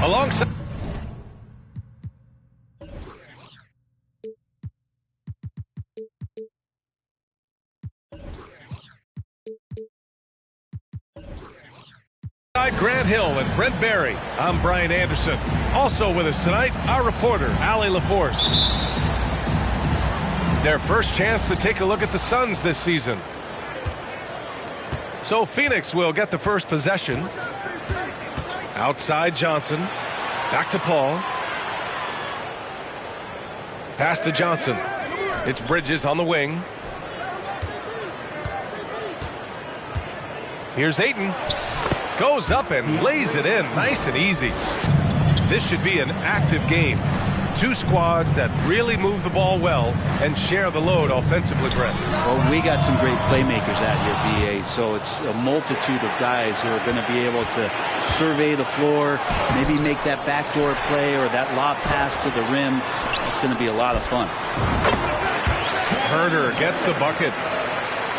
Alongside Grant Hill and Brent Barry, I'm Brian Anderson. Also with us tonight, our reporter, Allie LaForce. Their first chance to take a look at the Suns this season. So Phoenix will get the first possession. Outside Johnson. Back to Paul. Pass to Johnson. It's Bridges on the wing. Here's Ayton. Goes up and lays it in nice and easy. This should be an active game. Two squads that really move the ball well and share the load offensively, Brent. Well, we got some great playmakers out here, BA, so it's a multitude of guys who are going to be able to survey the floor, maybe make that backdoor play or that lob pass to the rim. It's going to be a lot of fun. Herder gets the bucket.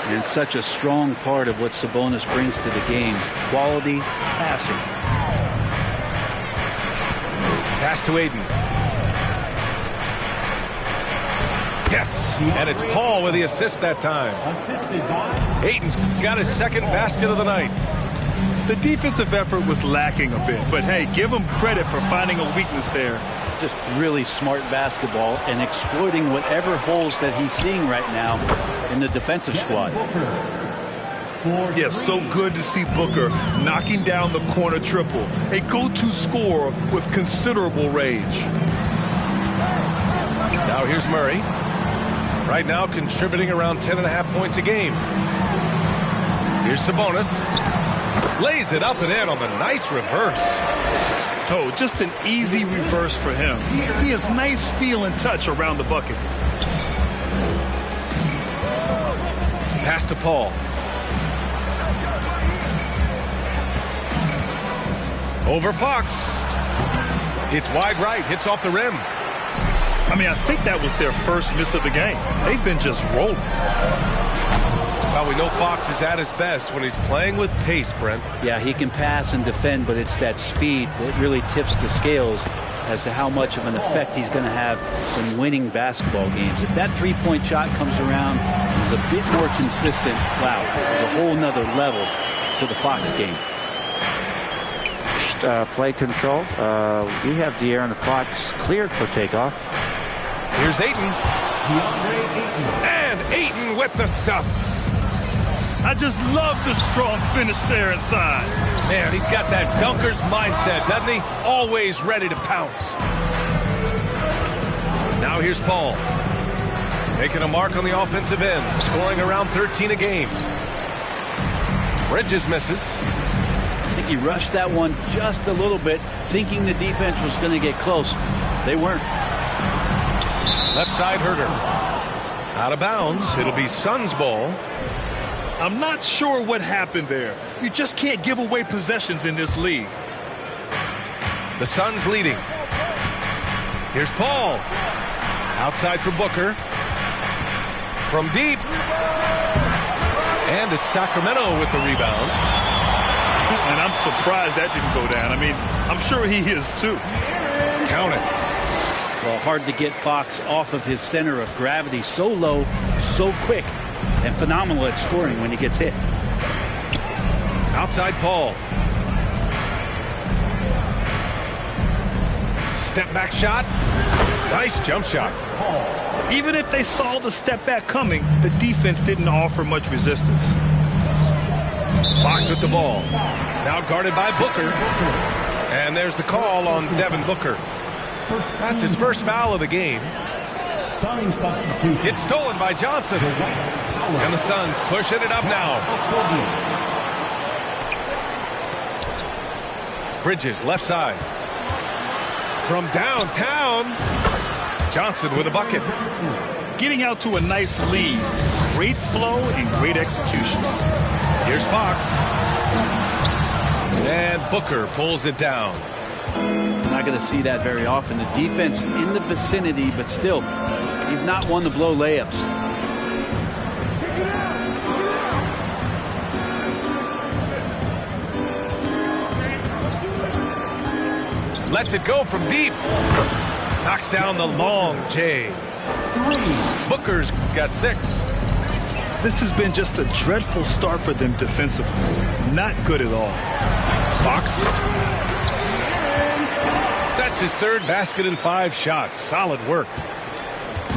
And such a strong part of what Sabonis brings to the game. Quality passing. Pass to Ayton. Yes, and it's Paul with the assist that time. Ayton's got his second basket of the night. The defensive effort was lacking a bit, but hey, give him credit for finding a weakness there. Just really smart basketball and exploiting whatever holes that he's seeing right now in the defensive squad. Yes, so good to see Booker knocking down the corner triple. A go-to scorer with considerable rage. Now here's Murray. Right now contributing around 10.5 points a game. Here's Sabonis. Lays it up and in on the nice reverse. Oh, just an easy reverse for him. He has nice feel and touch around the bucket. Pass to Paul. Over Fox. It's wide right. Hits off the rim. I mean, I think that was their first miss of the game. They've been just rolling. Well, we know Fox is at his best when he's playing with pace, Brent. Yeah, he can pass and defend, but it's that speed that really tips the scales as to how much of an effect he's going to have in winning basketball games. If that three-point shot comes around, is a bit more consistent, wow, there's a whole nother level to the Fox game. Play control. We have De'Aaron Fox cleared for takeoff. Here's Ayton. And Ayton with the stuff. I just love the strong finish there inside. Man, he's got that dunker's mindset, doesn't he? Always ready to pounce. Now here's Paul. Making a mark on the offensive end. Scoring around 13 a game. Bridges misses. I think he rushed that one just a little bit, thinking the defense was going to get close. They weren't. Left side Herder. Out of bounds. It'll be Suns ball. I'm not sure what happened there. You just can't give away possessions in this league. The Suns leading. Here's Paul. Outside for Booker. From deep. And it's Sacramento with the rebound. And I'm surprised that didn't go down. I mean, I'm sure he is too. Count it. Well, hard to get Fox off of his center of gravity so low, so quick, and phenomenal at scoring when he gets hit. Outside Paul. Step back shot. Nice jump shot. Even if they saw the step back coming, the defense didn't offer much resistance. Fox with the ball. Now guarded by Booker. And there's the call on Devin Booker. That's his first foul of the game. It's stolen by Johnson. And the Suns pushing it up now. Bridges left side. From downtown. Johnson with a bucket. Getting out to a nice lead. Great flow and great execution. Here's Fox. And Booker pulls it down. Not going to see that very often. The defense in the vicinity, but still, he's not one to blow layups. Lets it go from deep. Knocks down the long J. Booker's got 6. This has been just a dreadful start for them defensively. Not good at all. Fox. That's his 3rd basket in 5 shots. Solid work.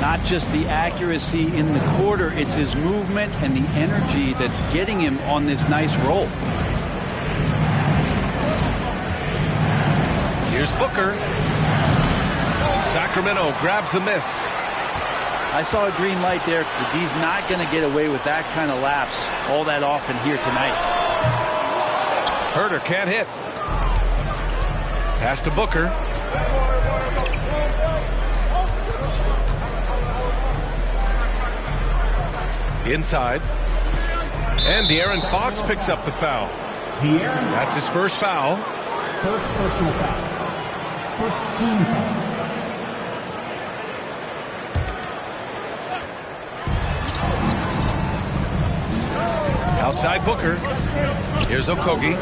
Not just the accuracy in the quarter, it's his movement and the energy that's getting him on this nice roll. Here's Booker. Sacramento grabs the miss. I saw a green light there. The D's not going to get away with that kind of lapse all that often here tonight. Herter can't hit. Pass to Booker. Inside. And De'Aaron Fox picks up the foul. That's his first foul. First personal foul. First team foul. Outside Booker. Here's Okogie.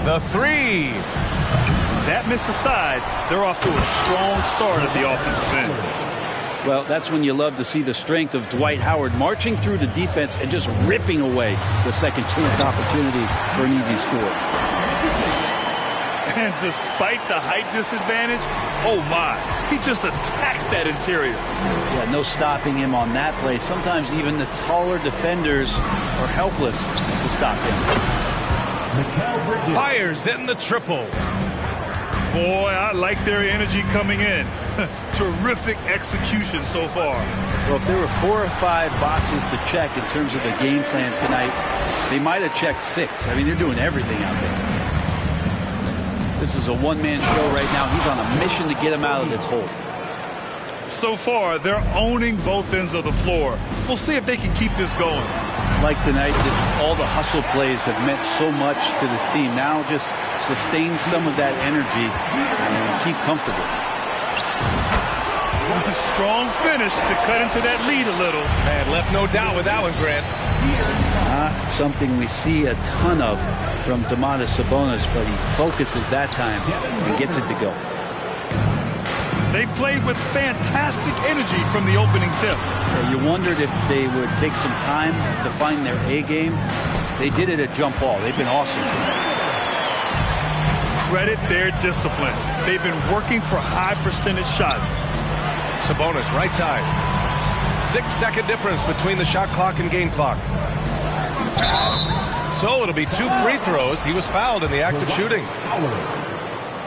The 3. That miss aside, they're off to a strong start at the offensive end. Well, that's when you love to see the strength of Dwight Howard marching through the defense and just ripping away the second chance opportunity for an easy score. And despite the height disadvantage, oh my, he just attacks that interior. Yeah, no stopping him on that play. Sometimes even the taller defenders are helpless to stop him. Fires in the triple. Boy, I like their energy coming in. Terrific execution so far. Well, if there were 4 or 5 boxes to check in terms of the game plan tonight, they might have checked 6. I mean, they're doing everything out there. This is a one-man show right now. He's on a mission to get him out of this hole. So far, they're owning both ends of the floor. We'll see if they can keep this going. Like tonight, all the hustle plays have meant so much to this team. Now just sustain some of that energy and keep comfortable. A strong finish to cut into that lead a little. And left no doubt with that one, Grant. Not something we see a ton of from Domantas Sabonis, but he focuses that time and gets it to go. They played with fantastic energy from the opening tip. You wondered if they would take some time to find their A game. They did it at jump ball. They've been awesome tonight. Credit their discipline. They've been working for high percentage shots. Sabonis, right side. 6-second difference between the shot clock and game clock. So it'll be 2 free throws. He was fouled in the act of shooting.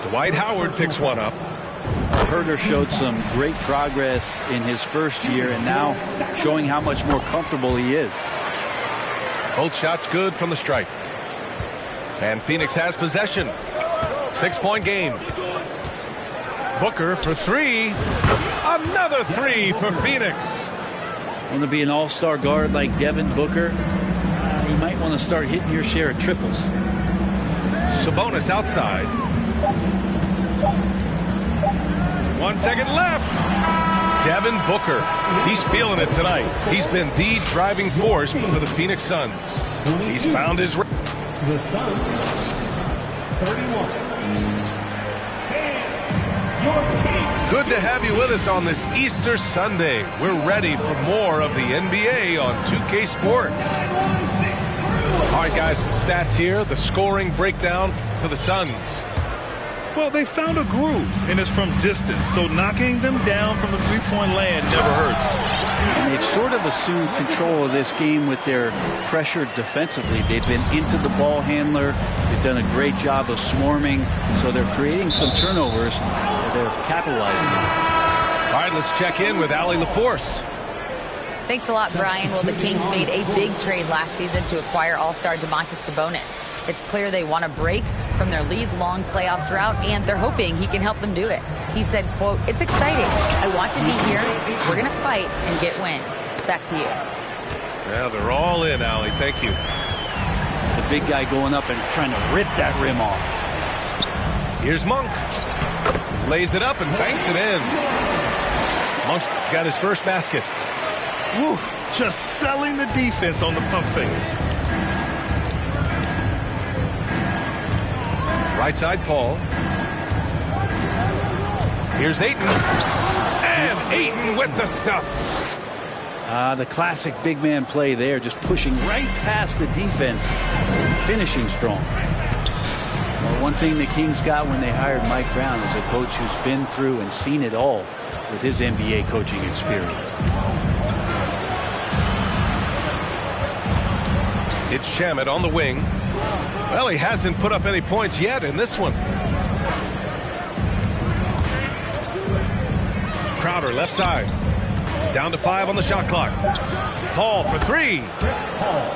Dwight Howard picks one up. Herter showed some great progress in his first year and now showing how much more comfortable he is. Both shots good from the stripe. And Phoenix has possession. 6-point game. Booker for 3. Another 3 for Phoenix. Want to be an all-star guard like Devin Booker? You might want to start hitting your share of triples. Sabonis outside. 1 second left. Devin Booker. He's feeling it tonight. He's been the driving force for the Phoenix Suns. He's found his... The Suns, 31. Good to have you with us on this Easter Sunday. We're ready for more of the NBA on 2K Sports. All right, guys, some stats here. The scoring breakdown for the Suns. Well, they found a groove, and it's from distance, so knocking them down from the three-point land never hurts. And they've sort of assumed control of this game with their pressure defensively. They've been into the ball handler. They've done a great job of swarming, so they're creating some turnovers. They're capitalizing on. All right, let's check in with Allie LaForce. Thanks a lot, Brian. Well, the Kings made a big trade last season to acquire all-star Domantas Sabonis. It's clear they want to break from their league-long playoff drought, and they're hoping he can help them do it. He said, quote, "It's exciting. I want to be here. We're going to fight and get wins." Back to you. Yeah, they're all in, Allie. Thank you. The big guy going up and trying to rip that rim off. Here's Monk. Lays it up and banks it in. Monk's got his first basket. Woo, just selling the defense on the pump fake. Right side, Paul. Here's Ayton. And Ayton with the stuff. The classic big man play there, just pushing right past the defense, finishing strong. Well, one thing the Kings got when they hired Mike Brown is a coach who's been through and seen it all with his NBA coaching experience. It's Shamet on the wing. Well, he hasn't put up any points yet in this one. Crowder left side. Down to 5 on the shot clock. Paul for 3.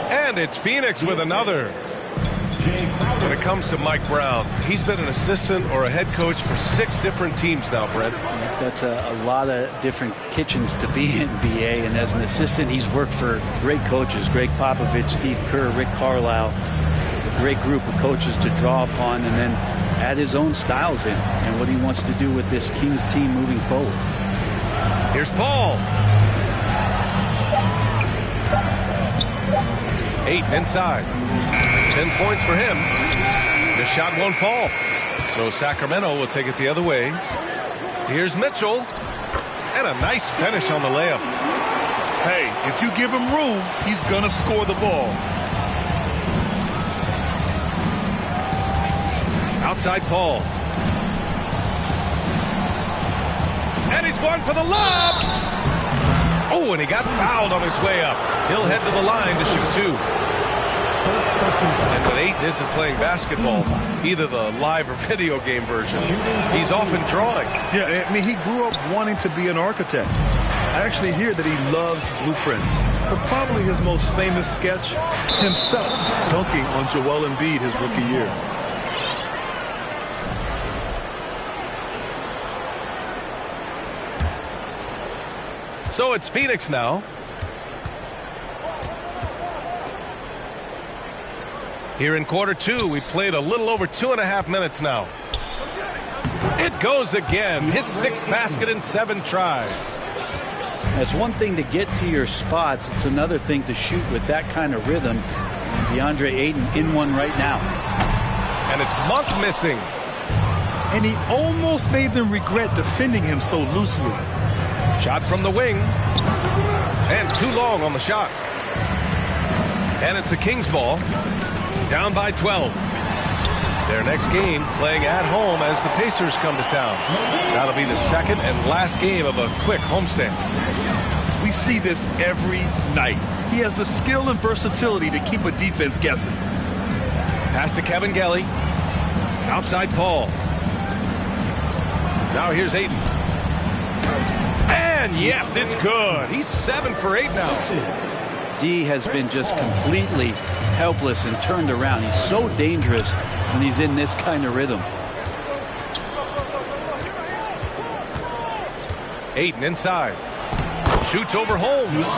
And it's Phoenix with another. When it comes to Mike Brown, he's been an assistant or a head coach for 6 different teams now, Brent. That's a lot of different kitchens to be in, BA. And as an assistant, he's worked for great coaches. Greg Popovich, Steve Kerr, Rick Carlisle. It's a great group of coaches to draw upon and then add his own styles in and what he wants to do with this Kings team moving forward. Here's Paul. Ayton inside. 10 points for him. This shot won't fall. So Sacramento will take it the other way. Here's Mitchell. And a nice finish on the layup. Hey, if you give him room, he's going to score the ball. Outside Paul. And he's going for the lob. Oh, and he got fouled on his way up. He'll head to the line to shoot 2. And when Ayton isn't playing basketball, either the live or video game version, he's often drawing. Yeah, I mean, he grew up wanting to be an architect. I actually hear that he loves blueprints. But probably his most famous sketch, himself dunking on Joel Embiid his rookie year. So it's Phoenix now. Here in quarter 2, we played a little over 2.5 minutes now. It goes again. His 6th basket in 7 tries. It's one thing to get to your spots. It's another thing to shoot with that kind of rhythm. And DeAndre Ayton in one right now. And it's Monk missing. And he almost made them regret defending him so loosely. Shot from the wing. And too long on the shot. And it's the Kings ball. Down by 12. Their next game playing at home as the Pacers come to town. That'll be the second and last game of a quick homestand. We see this every night. He has the skill and versatility to keep a defense guessing. Pass to Kevin Gelly. Outside Paul. Now here's Ayton. And yes, it's good. He's 7 for 8 now. D has been just completely helpless and turned around. He's so dangerous when he's in this kind of rhythm. Ayton inside. Shoots over Holmes.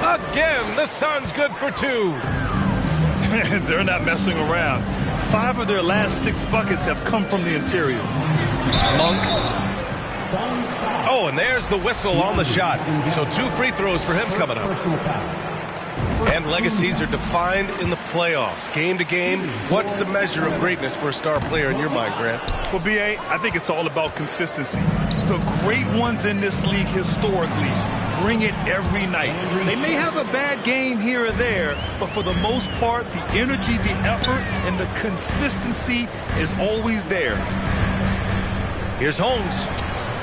Again, the Suns good for 2. They're not messing around. 5 of their last 6 buckets have come from the interior. Monk. Oh, and there's the whistle on the shot. So 2 free throws for him coming up. And legacies are defined in the playoffs. Game to game, what's the measure of greatness for a star player in your mind, Grant? Well, B.A., I think it's all about consistency. The great ones in this league historically bring it every night. They may have a bad game here or there, but for the most part, the energy, the effort, and the consistency is always there. Here's Holmes.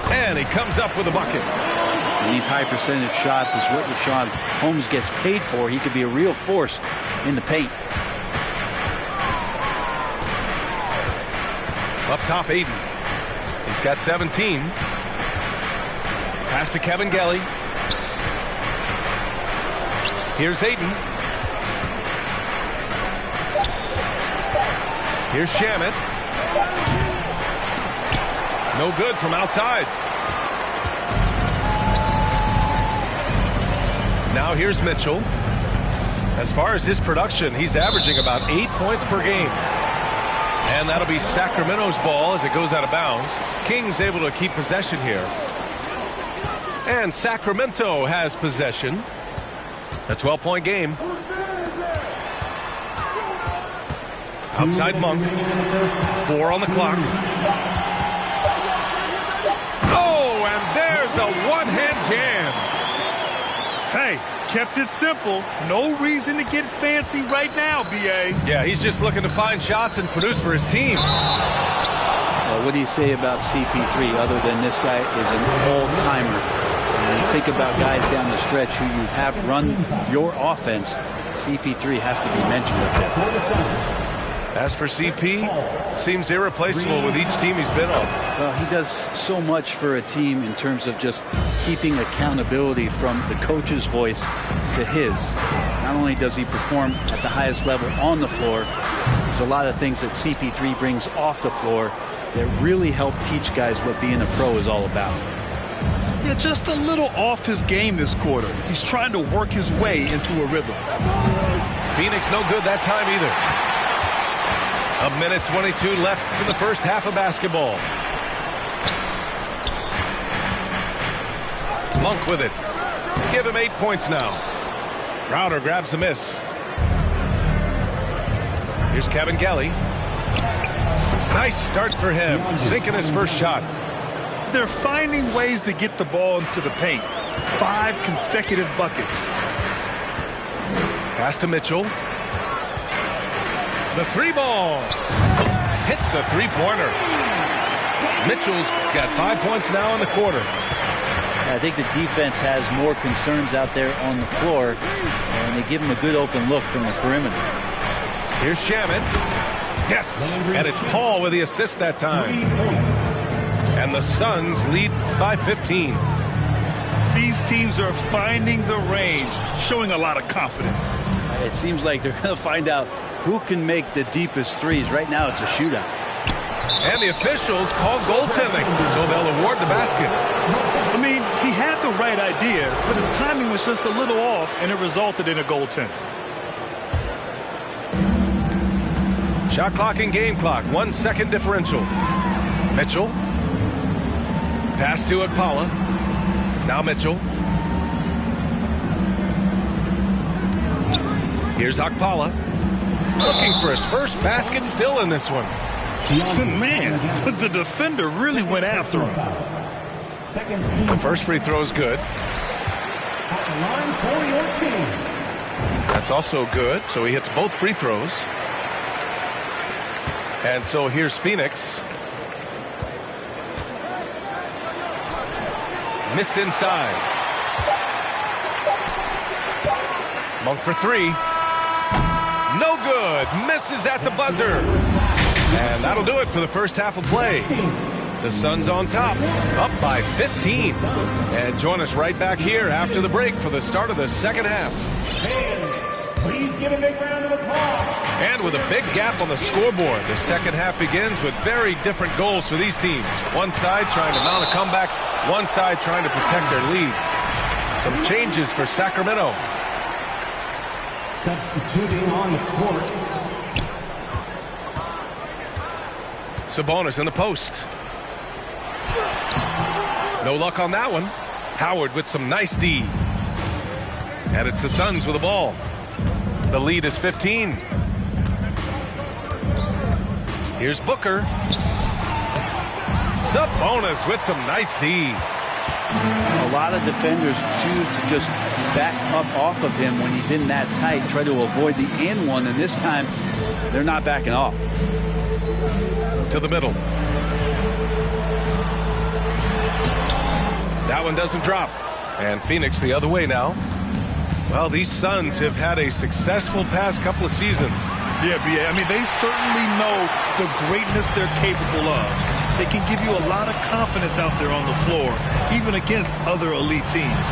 And he comes up with a bucket. And these high percentage shots is what Richaun Holmes gets paid for. He could be a real force in the paint. Up top, Ayton. He's got 17. Pass to Kevin Gelly. Here's Ayton. Here's Shamet. No good from outside. Now here's Mitchell. As far as his production, he's averaging about 8 points per game. And that'll be Sacramento's ball as it goes out of bounds. Kings able to keep possession here. And Sacramento has possession. A 12-point game. Outside Monk. 4 on the clock. Oh, and there's a one-hand jam. Hey, kept it simple. No reason to get fancy right now, B.A. Yeah, he's just looking to find shots and produce for his team. What do you say about CP3 other than this guy is an all-timer? When you think about guys down the stretch who you have run your offense, CP3 has to be mentioned up there. As for CP, seems irreplaceable with each team he's been on. Well, he does so much for a team in terms of just keeping accountability from the coach's voice to his. Not only does he perform at the highest level on the floor, there's a lot of things that CP3 brings off the floor that really help teach guys what being a pro is all about. Yeah, just a little off his game this quarter. He's trying to work his way into a rhythm. Phoenix no good that time either. 1:22 left in the first half of basketball. Monk with it. Give him 8 points now. Crowder grabs the miss. Here's Kevin Gelly. Nice start for him. Sinking his first shot. They're finding ways to get the ball into the paint. 5 consecutive buckets. Pass to Mitchell. The 3-ball. Hits a 3-pointer. Mitchell's got 5 points now in the quarter. I think the defense has more concerns out there on the floor, and they give him a good open look from the perimeter. Here's Shaman. Yes, and it's Paul with the assist that time. And the Suns lead by 15. These teams are finding the range, showing a lot of confidence. It seems like they're going to find out who can make the deepest threes. Right now, it's a shootout. And the officials call goaltending, so they'll award the basket. I mean, he had the right idea, but his timing was just a little off, and it resulted in a goaltend. Shot clock and game clock, 1 second differential. Mitchell. Pass to Akpala. Now Mitchell. Here's Akpala. Looking for his first basket, still in this one. Man, the defender really went after him. The first free throw is good. That's also good, so he hits both free throws. And so here's Phoenix. Missed inside. Monk for 3. No good. Misses at the buzzer. And that'll do it for the first half of play. The Suns on top, up by 15. And join us right back here after the break for the start of the second half. Please give a big round of applause. And with a big gap on the scoreboard, the second half begins with very different goals for these teams. One side trying to mount a comeback, one side trying to protect their lead. Some changes for Sacramento. Substituting on the court. Sabonis in the post. No luck on that one. Howard with some nice D. And it's the Suns with the ball. The lead is 15. Here's Booker. Sabonis with some nice D. A lot of defenders choose to just back up off of him when he's in that tight, try to avoid the and one, and this time they're not backing off. To the middle. That one doesn't drop. And Phoenix the other way now. Well, these Suns have had a successful past couple of seasons. Yeah, I mean, they certainly know the greatness they're capable of. They can give you a lot of confidence out there on the floor, even against other elite teams.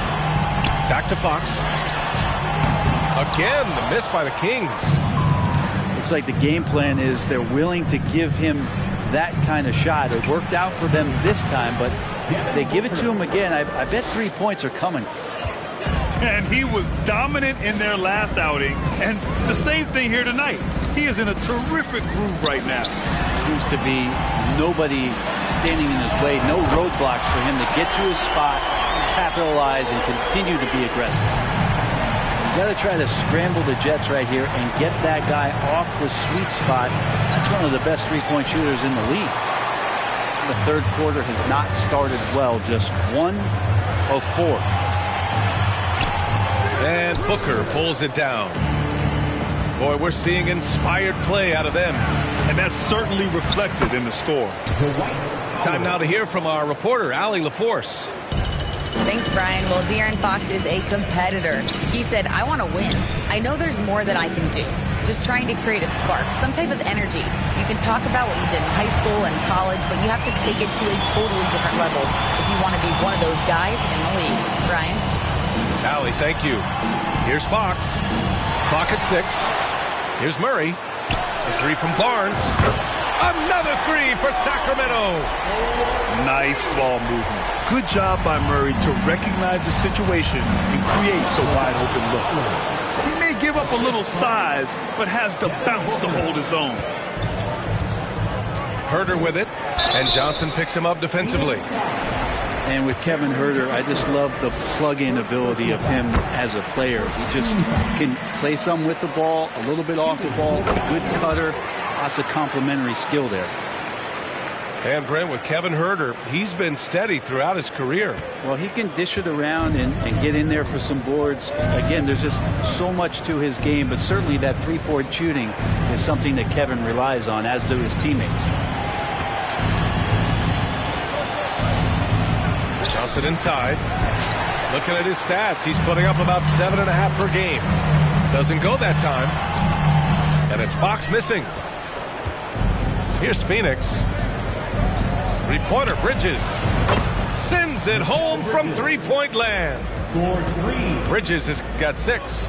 Back to Fox. Again, the miss by the Kings. Looks like the game plan is they're willing to give him that kind of shot. It worked out for them this time, but if they give it to him again, I bet 3 points are coming. And he was dominant in their last outing, and the same thing here tonight. He is in a terrific groove right now. Seems to be nobody standing in his way, no roadblocks for him to get to his spot, capitalize, and continue to be aggressive. got to try to scramble the Jets right here and get that guy off the sweet spot. That's one of the best three-point shooters in the league. The third quarter has not started well, just 1 of 4. And Booker pulls it down. Boy, we're seeing inspired play out of them. And that's certainly reflected in the score. Time now to hear from our reporter, Allie LaForce. Thanks, Brian. Well, De'Aaron Fox is a competitor. He said, I want to win. I know there's more that I can do. Just trying to create a spark, some type of energy. You can talk about what you did in high school and college, but you have to take it to a totally different level if you want to be one of those guys in the league. Brian? Allie, thank you. Here's Fox. Clock at 6. Here's Murray. The three from Barnes. Another three for Sacramento. Nice ball movement. Good job by Murray to recognize the situation and create the wide open look. He may give up a little size, but has the bounce to hold his own. Herter with it, and Johnson picks him up defensively. And with Kevin Herter, I just love the plug-in ability of him as a player. He just can play some with the ball, a little bit off the ball, a good cutter, lots of complementary skill there. And Brent, with Kevin Herter, he's been steady throughout his career. Well, he can dish it around and get in there for some boards. Again, there's just so much to his game, but certainly that three-point shooting is something that Kevin relies on, as do his teammates. Johnson inside. Looking at his stats, he's putting up about 7.5 per game. Doesn't go that time. And it's Fox missing. Here's Phoenix. Three-pointer, Bridges. Sends it home from three-point land. Bridges has got 6.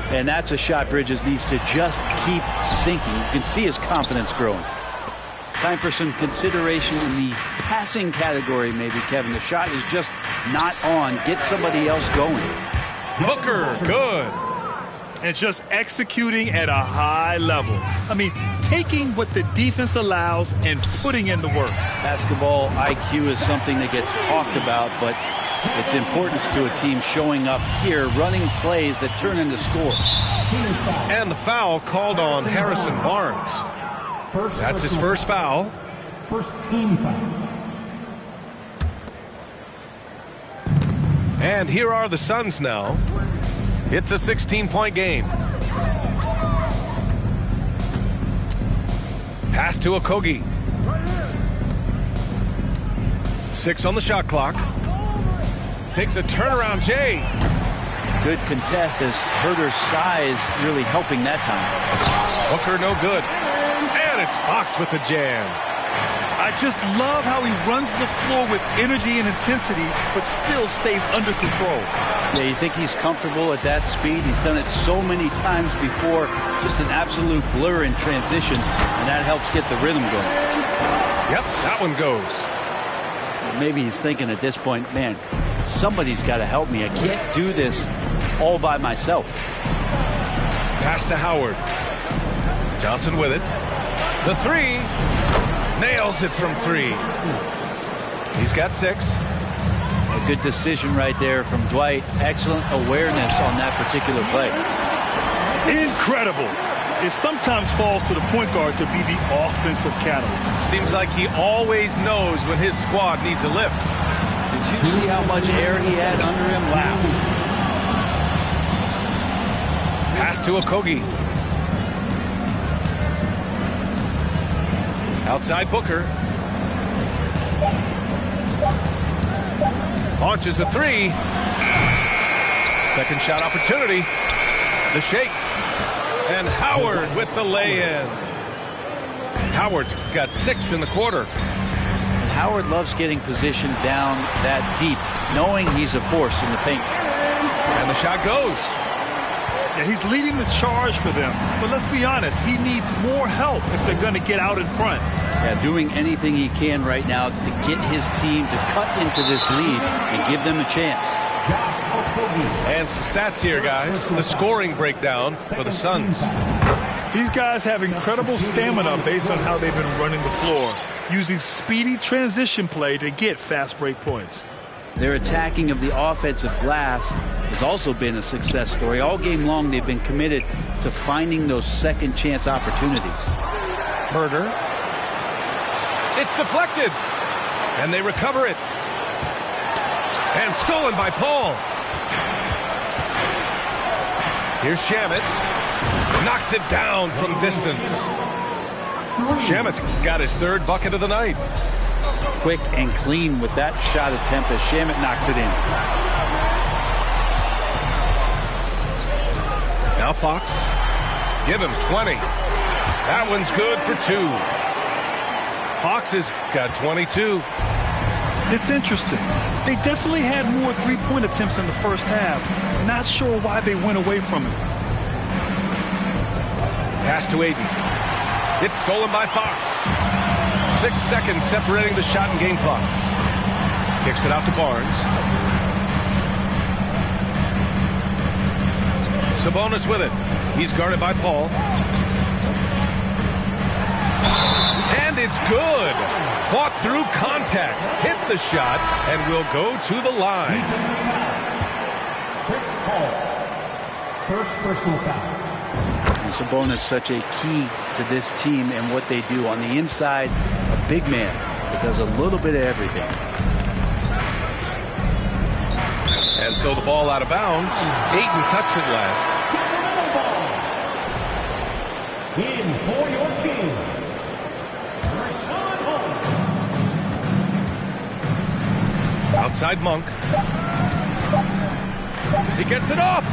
And that's a shot Bridges needs to just keep sinking. You can see his confidence growing. Time for some consideration in the passing category, maybe, Kevin. The shot is just not on. Get somebody else going. Booker, good. And just executing at a high level. I mean, taking what the defense allows and putting in the work. Basketball IQ is something that gets talked about, but its importance to a team showing up here, running plays that turn into scores. And the foul called on Harrison Barnes. That's his first foul. First team foul. And here are the Suns now. It's a 16-point game. Pass to Okogie. 6 on the shot clock. Takes a turnaround, Jay. Good contest as Herter's size really helping that time. Booker no good. And it's Fox with the jam. I just love how he runs the floor with energy and intensity, but still stays under control. Yeah, you think he's comfortable at that speed? He's done it so many times before. Just an absolute blur in transition, and that helps get the rhythm going. Yep, that one goes. Maybe he's thinking at this point, man, somebody's got to help me. I can't do this all by myself. Pass to Howard. Johnson with it. The three. Nails it from 3. He's got 6. A good decision right there from Dwight. Excellent awareness on that particular play. Incredible. It sometimes falls to the point guard to be the offensive catalyst. Seems like he always knows when his squad needs a lift. Did you see how much air he had under him? Wow. Pass to Okogie. Outside Booker. Launches a 3. Second shot opportunity. The shake. And Howard with the lay-in. Howard's got 6 in the quarter. And Howard loves getting positioned down that deep, knowing he's a force in the paint. And the shot goes. Yeah, he's leading the charge for them. But let's be honest, he needs more help if they're going to get out in front. Yeah, doing anything he can right now to get his team to cut into this lead and give them a chance. And some stats here, guys. The scoring breakdown for the Suns. These guys have incredible stamina based on how they've been running the floor, using speedy transition play to get fast break points. Their attacking of the offensive glass has also been a success story. All game long, they've been committed to finding those second chance opportunities. Herder. It's deflected. And they recover it. And stolen by Paul. Here's Shamet. Knocks it down from distance. Shamet's got his third bucket of the night. Quick and clean with that shot attempt as Shamet knocks it in. Now Fox. Give him 20. That one's good for 2. Fox has got 22. It's interesting. They definitely had more three-point attempts in the first half. Not sure why they went away from it. Pass to Aiden. It's stolen by Fox. 6 seconds separating the shot and game clocks. Kicks it out to Barnes. Sabonis with it. He's guarded by Paul. And it's good. Fought through contact. Hit the shot and will go to the line. Chris Paul. First personal foul. And Sabonis such a key to this team and what they do on the inside. A big man that does a little bit of everything. And so the ball out of bounds. Ayton touched it last. In for your Kings, Rashawn Holmes. Outside Monk. He gets it off.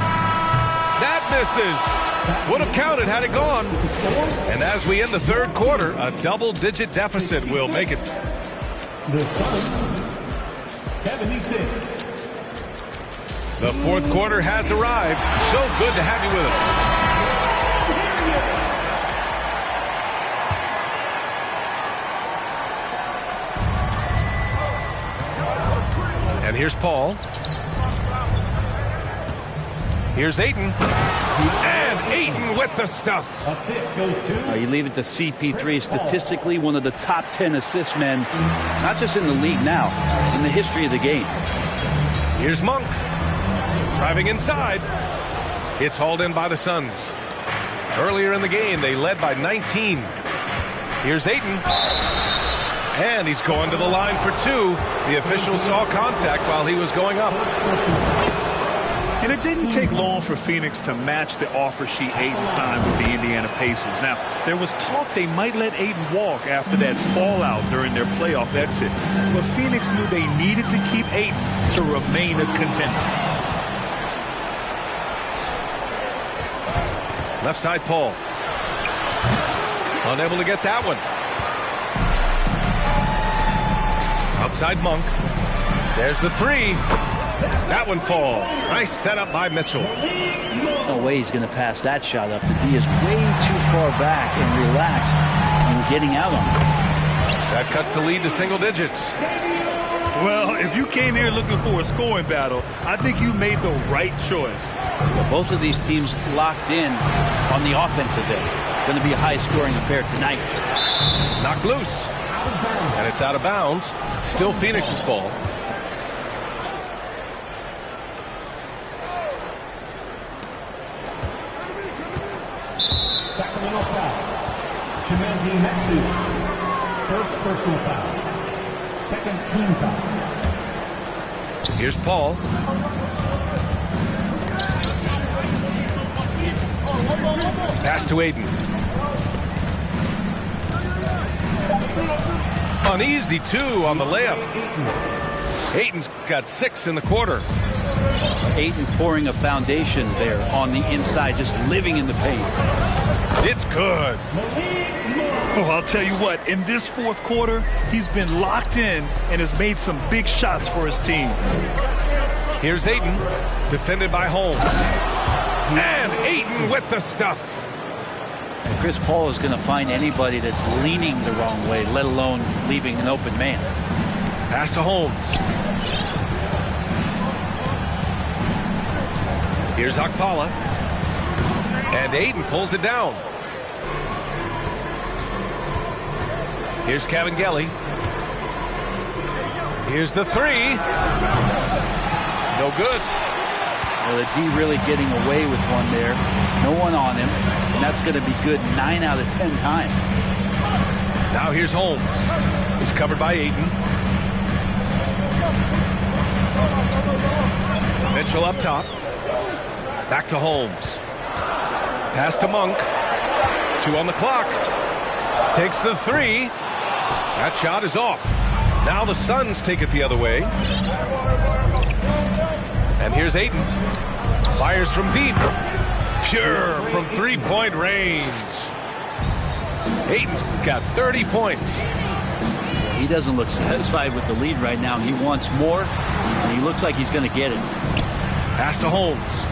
That misses. Would have counted had it gone. And as we end the third quarter, a double-digit deficit will make it. The Suns, 76. The fourth quarter has arrived. So good to have you with us. And here's Paul. Here's Ayton. And Ayton with the stuff. Assist goes to. You leave it to CP3, statistically one of the top 10 assist men, not just in the league now, in the history of the game. Here's Monk. Driving inside. It's hauled in by the Suns. Earlier in the game, they led by 19. Here's Ayton. And he's going to the line for 2. The official saw contact while he was going up. And it didn't take long for Phoenix to match the offer sheet Ayton signed with the Indiana Pacers. Now, there was talk they might let Ayton walk after that fallout during their playoff exit. But Phoenix knew they needed to keep Ayton to remain a contender. Left side, Paul. Unable to get that one. Outside Monk. There's the 3. That one falls. Nice setup by Mitchell. No way he's going to pass that shot up. The D is way too far back and relaxed in getting out on it. That cuts the lead to single digits. Well, if you came here looking for a scoring battle, I think you made the right choice. Both of these teams locked in on the offensive end. Going to be a high-scoring affair tonight. Knocked loose. And it's out of bounds. Still Phoenix's ball. Sacramento foul. Chimezie Metu. First personal foul. Second team foul. Here's Paul. Pass to Ayton. Uneasy 2 on the layup. Ayton's got 6 in the quarter. Ayton pouring a foundation there on the inside, just living in the paint. It's good. Oh, I'll tell you what, in this fourth quarter, he's been locked in and has made some big shots for his team. Here's Ayton, defended by Holmes. And Ayton with the stuff. And Chris Paul is going to find anybody that's leaning the wrong way, let alone leaving an open man. Pass to Holmes. Here's Okpala. And Ayton pulls it down. Here's Cavangeli. Here's the three. No good. Well, the D really getting away with one there. No one on him. And that's going to be good 9 out of 10 times. Now here's Holmes. He's covered by Ayton. Mitchell up top. Back to Holmes. Pass to Monk. 2 on the clock. Takes the three. That shot is off. Now the Suns take it the other way. And here's Ayton. Fires from deep. Pure from three-point range. Ayton's got 30 points. He doesn't look satisfied with the lead right now. He wants more, and he looks like he's going to get it. Pass to Holmes.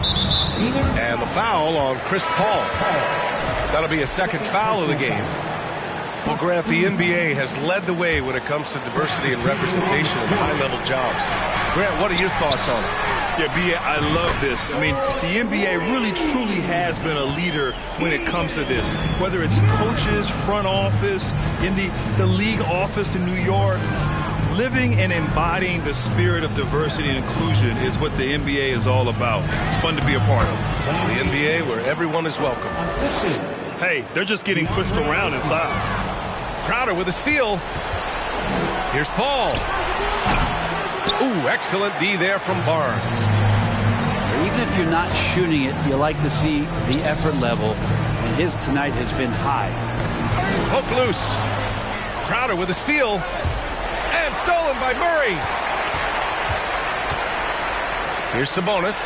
And the foul on Chris Paul. That'll be a second foul of the game. Well, Grant, the NBA has led the way when it comes to diversity and representation in high-level jobs. Grant, what are your thoughts on it? Yeah, B.A., I love this. I mean, the NBA really, truly has been a leader when it comes to this. Whether it's coaches, front office, in the league office in New York, living and embodying the spirit of diversity and inclusion is what the NBA is all about. It's fun to be a part of. The NBA where everyone is welcome. Hey, they're just getting pushed around inside. Crowder with a steal. Here's Paul. Ooh, excellent D there from Barnes. Even if you're not shooting it, you like to see the effort level, and his tonight has been high. Hook loose. Crowder with a steal. And stolen by Murray. Here's Sabonis.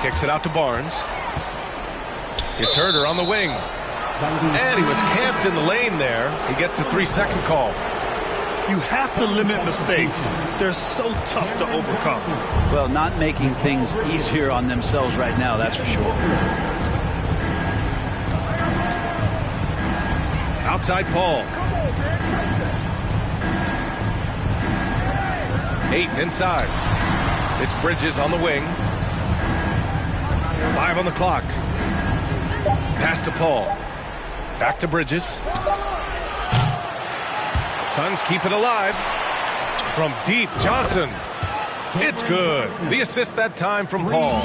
Kicks it out to Barnes. It's Herter on the wing. And he was camped in the lane there. He gets a 3-second call. You have to limit mistakes. They're so tough to overcome. Well, not making things easier on themselves right now, that's for sure. Outside Paul. Ayton inside. It's Bridges on the wing. 5 on the clock. Pass to Paul. Back to Bridges. Suns keep it alive. From deep, Johnson. It's good. The assist that time from Paul.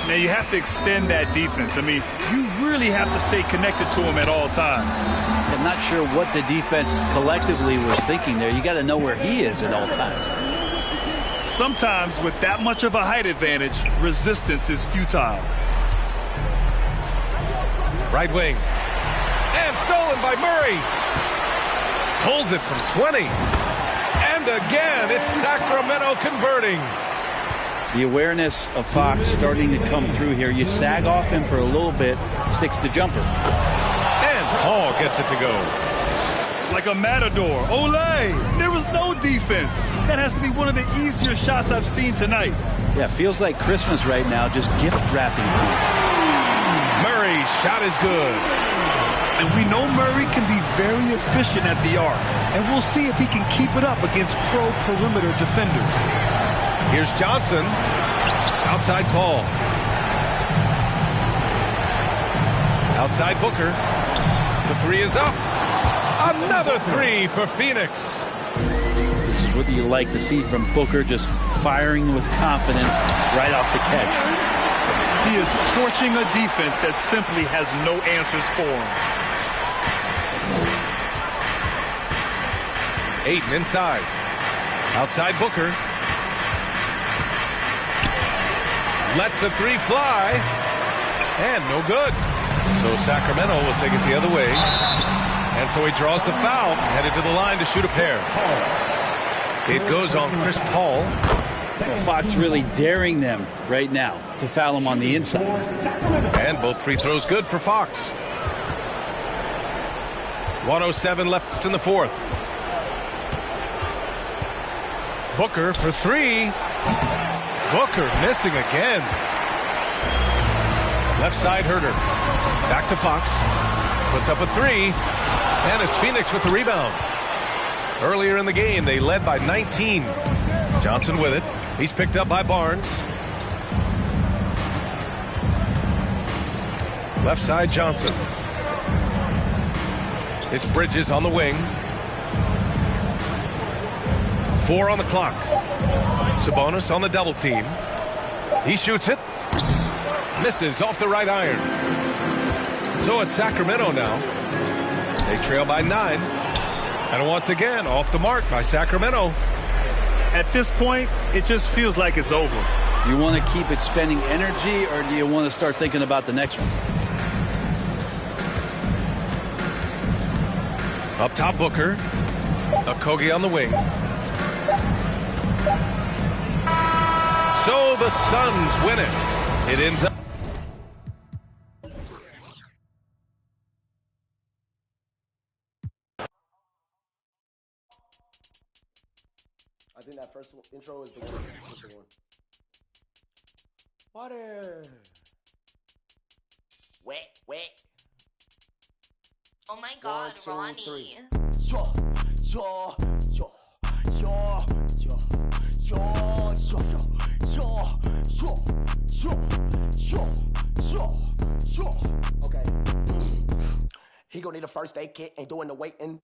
Now you have to extend that defense. I mean, you really have to stay connected to him at all times. I'm not sure what the defense collectively was thinking there. You got to know where he is at all times. Sometimes with that much of a height advantage, resistance is futile. Right wing. And stolen by Murray. Pulls it from 20. And again, it's Sacramento converting. The awareness of Fox starting to come through here. You sag off him for a little bit, sticks the jumper. And Paul gets it to go. Like a matador. Olé! There was no defense. That has to be one of the easier shots I've seen tonight. Yeah, feels like Christmas right now, just gift wrapping points. Murray's shot is good. And we know Murray can be very efficient at the arc. And we'll see if he can keep it up against pro perimeter defenders. Here's Johnson. Outside Paul. Outside Booker. The three is up. Another three for Phoenix. This is what you like to see from Booker, just firing with confidence right off the catch. He is torching a defense that simply has no answers for him. Ayton inside. Outside Booker. Lets the three fly. And no good. So Sacramento will take it the other way. And so he draws the foul, headed to the line to shoot a pair. It goes on Chris Paul. Well, Fox really daring them right now to foul him on the inside. And both free throws good for Fox. 1:07 left in the fourth. Booker for three. Booker missing again. Left side Herter. Back to Fox. Puts up a three. And it's Phoenix with the rebound. Earlier in the game, they led by 19. Johnson with it. He's picked up by Barnes. Left side Johnson. It's Bridges on the wing. 4 on the clock. Sabonis on the double team. He shoots it. Misses off the right iron. So it's Sacramento now. They trail by 9. And once again, off the mark by Sacramento. At this point, it just feels like it's over. You want to keep expending energy, or do you want to start thinking about the next one? Up top, Booker. Okogie on the wing. So the Suns win it. It ends up. I think that first intro is the one. Water. Wet, wet. Oh my God, 1, 2, Ronnie. 3. Yo, yo, yo, yo, yo, yo, yo, yo, yo, yo, yo, yo. Okay. He gon' need a first aid kit, ain't doing the waiting.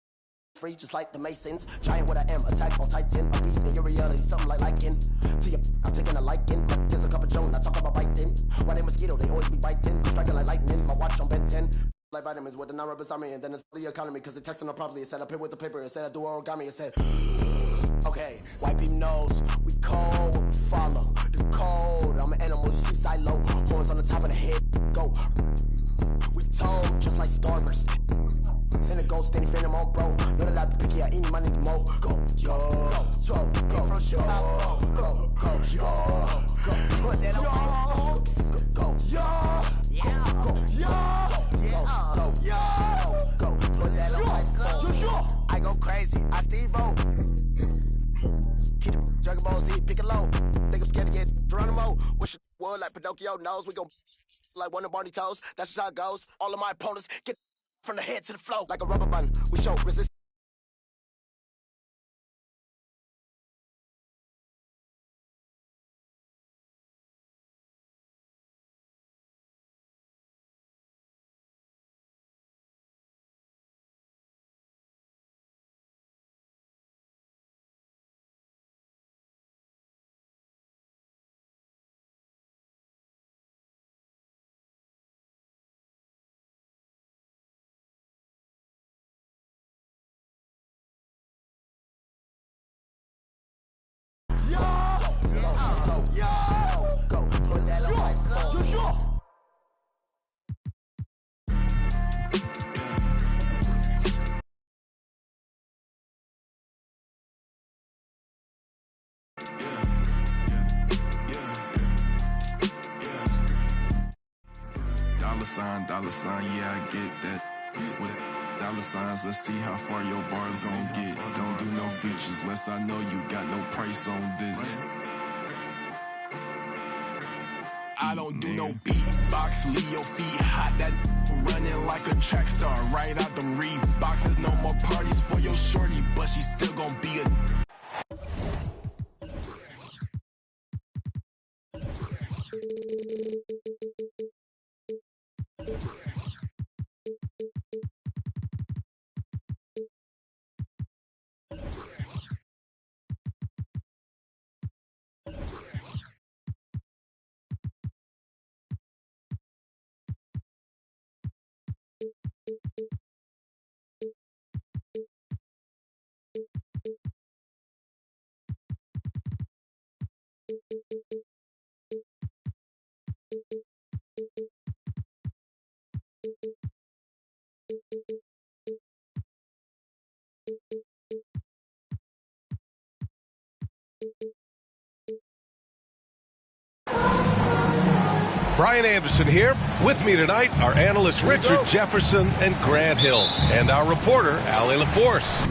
Free just like the Masons. Giant what I am, attack on Titan. A beast in your reality, something like liking. To your I'm taking a liking. There's a cup of Joan, I talk about biting. Why they mosquito, they always be biting. Striking like lightning, my watch on Ben 10. Like vitamins with the non-rubber army, and then it's the economy, cause it texting them properly. It said up here with the paper, it said I do origami, it said okay, wipe him nose, we cold, follow the code. I'm an animal, you see silo, horns on the top of the head, go. We told, just like starburst. Send a ghost, any friend I'm on, bro. Know that I be picky, I eat my need more. Go, yo, yo, go, yo, go, go, yo, go, put that on, go, yo, yeah, go, yo. Go, put that on my phone. I go crazy, I Steve-O. Keep the Dragon Ball Z, pick it low. Think I'm scared to get Geronimo. Wish it would like Pinocchio knows. We gon' like one of Barney toes. That's just how it goes. All of my opponents get from the head to the flow like a rubber band. We show resistance. Go, put that on my phone. Dollar sign, yeah, I get that. With dollar signs, let's see how far your bar's gon' get. Don't do no features, less I know you got no price on this. I don't do no beatbox, leave your feet hot, that running like a track star. Right out them Reeboks, there's no more parties for your shorty, but she still gon' be a... Brian Anderson here. With me tonight are analysts Richard Jefferson and Grant Hill, and our reporter, Allie LaForce.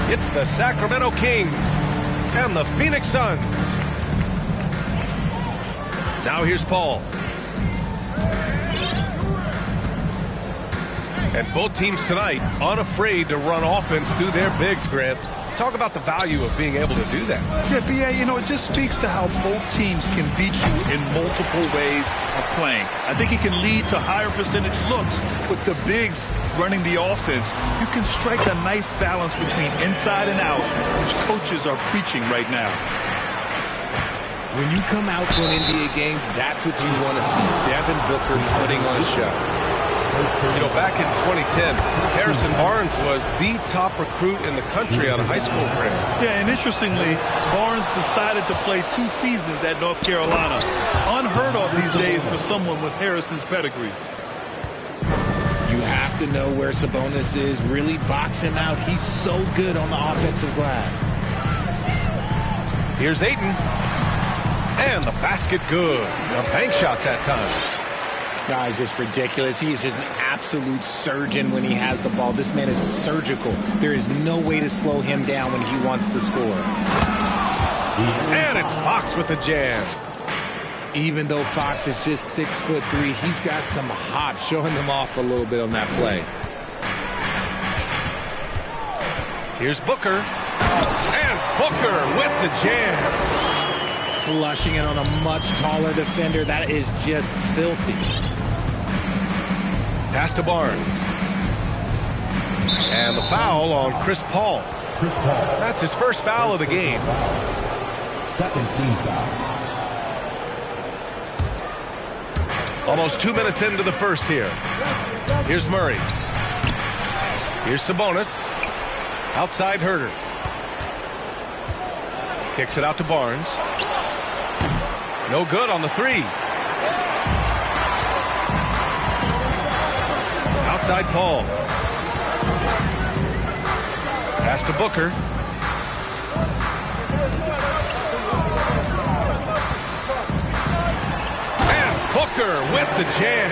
It's the Sacramento Kings and the Phoenix Suns. Now here's Paul. And both teams tonight unafraid to run offense through their bigs, Grant. Talk about the value of being able to do that. Yeah, B.A., you know, it just speaks to how both teams can beat you in multiple ways of playing. I think it can lead to higher percentage looks with the bigs running the offense. You can strike a nice balance between inside and out, which coaches are preaching right now. When you come out to an NBA game, that's what you want to see. Devin Booker putting on a show. You know, back in 2010, Harrison Barnes was the top recruit in the country out of high school for him. Yeah, and interestingly, Barnes decided to play 2 seasons at North Carolina. Unheard of these days for someone with Harrison's pedigree. You have to know where Sabonis is. Really box him out. He's so good on the offensive glass. Here's Ayton. And the basket good. A bank shot that time. Guy's just ridiculous. He is just an absolute surgeon when he has the ball. This man is surgical. There is no way to slow him down when he wants to score. And it's Fox with the jam. Even though Fox is just 6'3", he's got some hop, showing them off a little bit on that play. Here's Booker. And Booker with the jam. Flushing it on a much taller defender. That is just filthy. Pass to Barnes. And the foul on Chris Paul. That's his first foul of the game. Second team foul. Almost 2 minutes into the first here. Here's Murray. Here's Sabonis. Outside Herter. Kicks it out to Barnes. No good on the 3. Outside Paul. Pass to Booker. And Booker with the jam.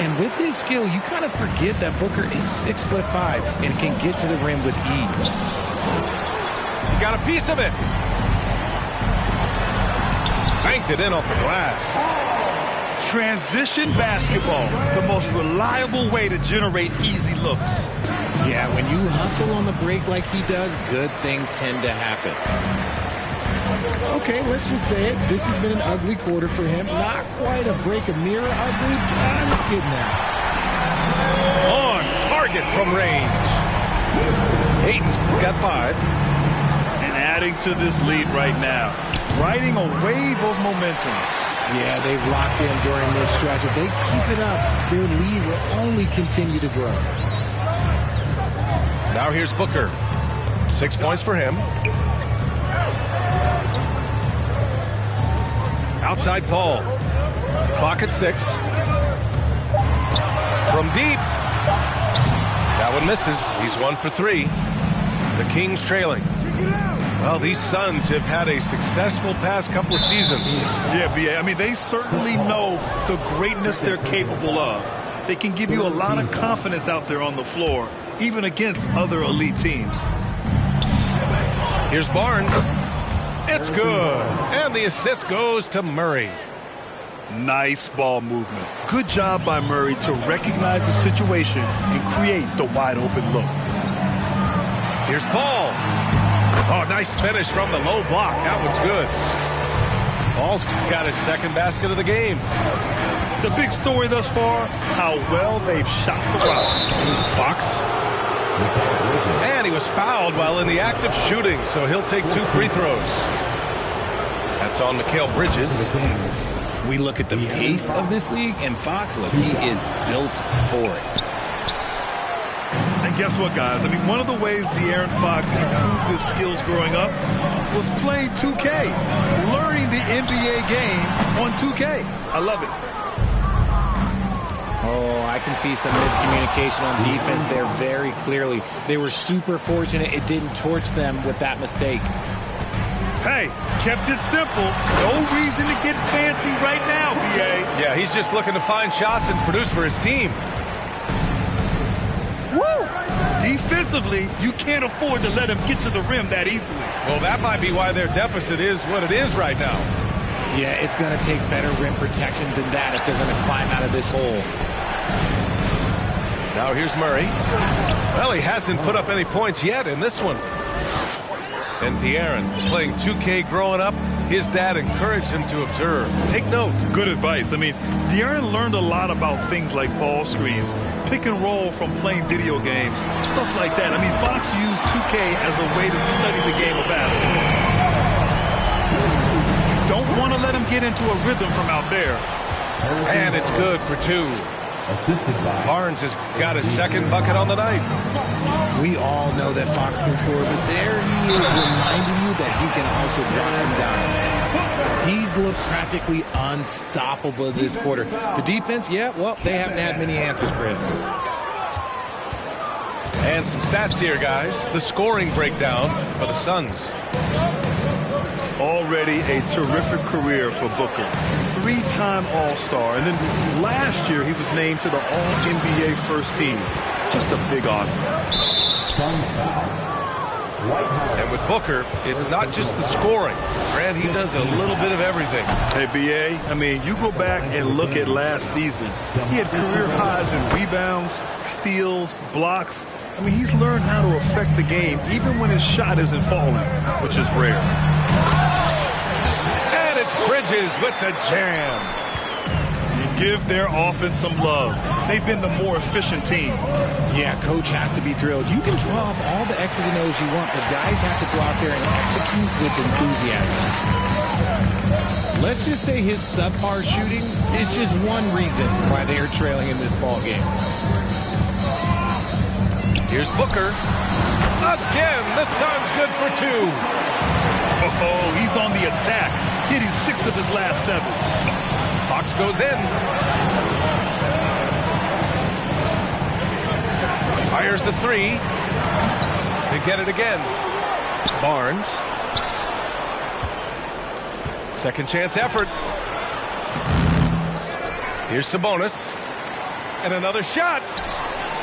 And with his skill, you kind of forget that Booker is 6'5" and can get to the rim with ease. He got a piece of it. Banked it in off the glass. Transition basketball, the most reliable way to generate easy looks. Yeah, when you hustle on the break like he does, good things tend to happen. Okay, let's just say it. This has been an ugly quarter for him. Not quite a break a mirror ugly, but it's getting there. On target from range. Ayton's got 5. And adding to this lead right now. Riding a wave of momentum. Yeah, they've locked in during this stretch. If they keep it up, their lead will only continue to grow. Now here's Booker. 6 points for him. Outside Paul. Clock at 6. From deep. That one misses. He's 1 for 3. The Kings trailing. Well, these Suns have had a successful past couple of seasons. Yeah, B.A. I mean, they certainly know the greatness they're capable of. They can give you a lot of confidence out there on the floor, even against other elite teams. Here's Barnes. It's good. And the assist goes to Murray. Nice ball movement. Good job by Murray to recognize the situation and create the wide open look. Here's Paul. Oh, nice finish from the low block. That one's good. Paul's got his second basket of the game. The big story thus far, how well they've shot the rock. Fox. And he was fouled while in the act of shooting, so he'll take 2 free throws. That's on Mikal Bridges. We look at the pace of this league, and Fox, look, he is built for it. And guess what, guys? I mean, one of the ways De'Aaron Fox improved his skills growing up was playing 2K, learning the NBA game on 2K. I love it. Oh, I can see some miscommunication on defense there very clearly. They were super fortunate it didn't torch them with that mistake. Hey, kept it simple. No reason to get fancy right now, B.A. Yeah, he's just looking to find shots and produce for his team. Woo! Defensively, you can't afford to let him get to the rim that easily. Well, that might be why their deficit is what it is right now. Yeah, it's going to take better rim protection than that if they're going to climb out of this hole. Now here's Murray. Well, he hasn't put up any points yet in this one. And De'Aaron, playing 2K growing up, his dad encouraged him to observe. Take note. Good advice. I mean, De'Aaron learned a lot about things like ball screens, pick and roll from playing video games, stuff like that. I mean, Fox used 2K as a way to study the game of basketball. You don't want to let him get into a rhythm from out there. And it's good for 2. Barnes has got his second bucket on the night. We all know that Fox can score, but there he is reminding you that he can also drop some dimes. He's looked practically unstoppable this quarter. The defense, yeah, well, they haven't had many answers for him. And some stats here, guys. The scoring breakdown for the Suns. Already a terrific career for Booker. 3-time All-Star, and then last year he was named to the All-NBA first team. Just a big honor. And with Booker, it's not just the scoring. Grant, he does a little bit of everything. Hey, B.A., I mean, you go back and look at last season. He had career highs in rebounds, steals, blocks. I mean, he's learned how to affect the game even when his shot isn't falling, which is rare. And it's Bridges with the jam. Give their offense some love. They've been the more efficient team. Yeah, coach has to be thrilled. You can draw up all the X's and O's you want, but guys have to go out there and execute with enthusiasm. Let's just say his subpar shooting is just one reason why they are trailing in this ball game. Here's Booker. Again, the Suns good for 2. Oh, he's on the attack, hitting 6 of his last 7. Fox goes in. Fires the 3. They get it again. Barnes. Second chance effort. Here's Sabonis. And another shot.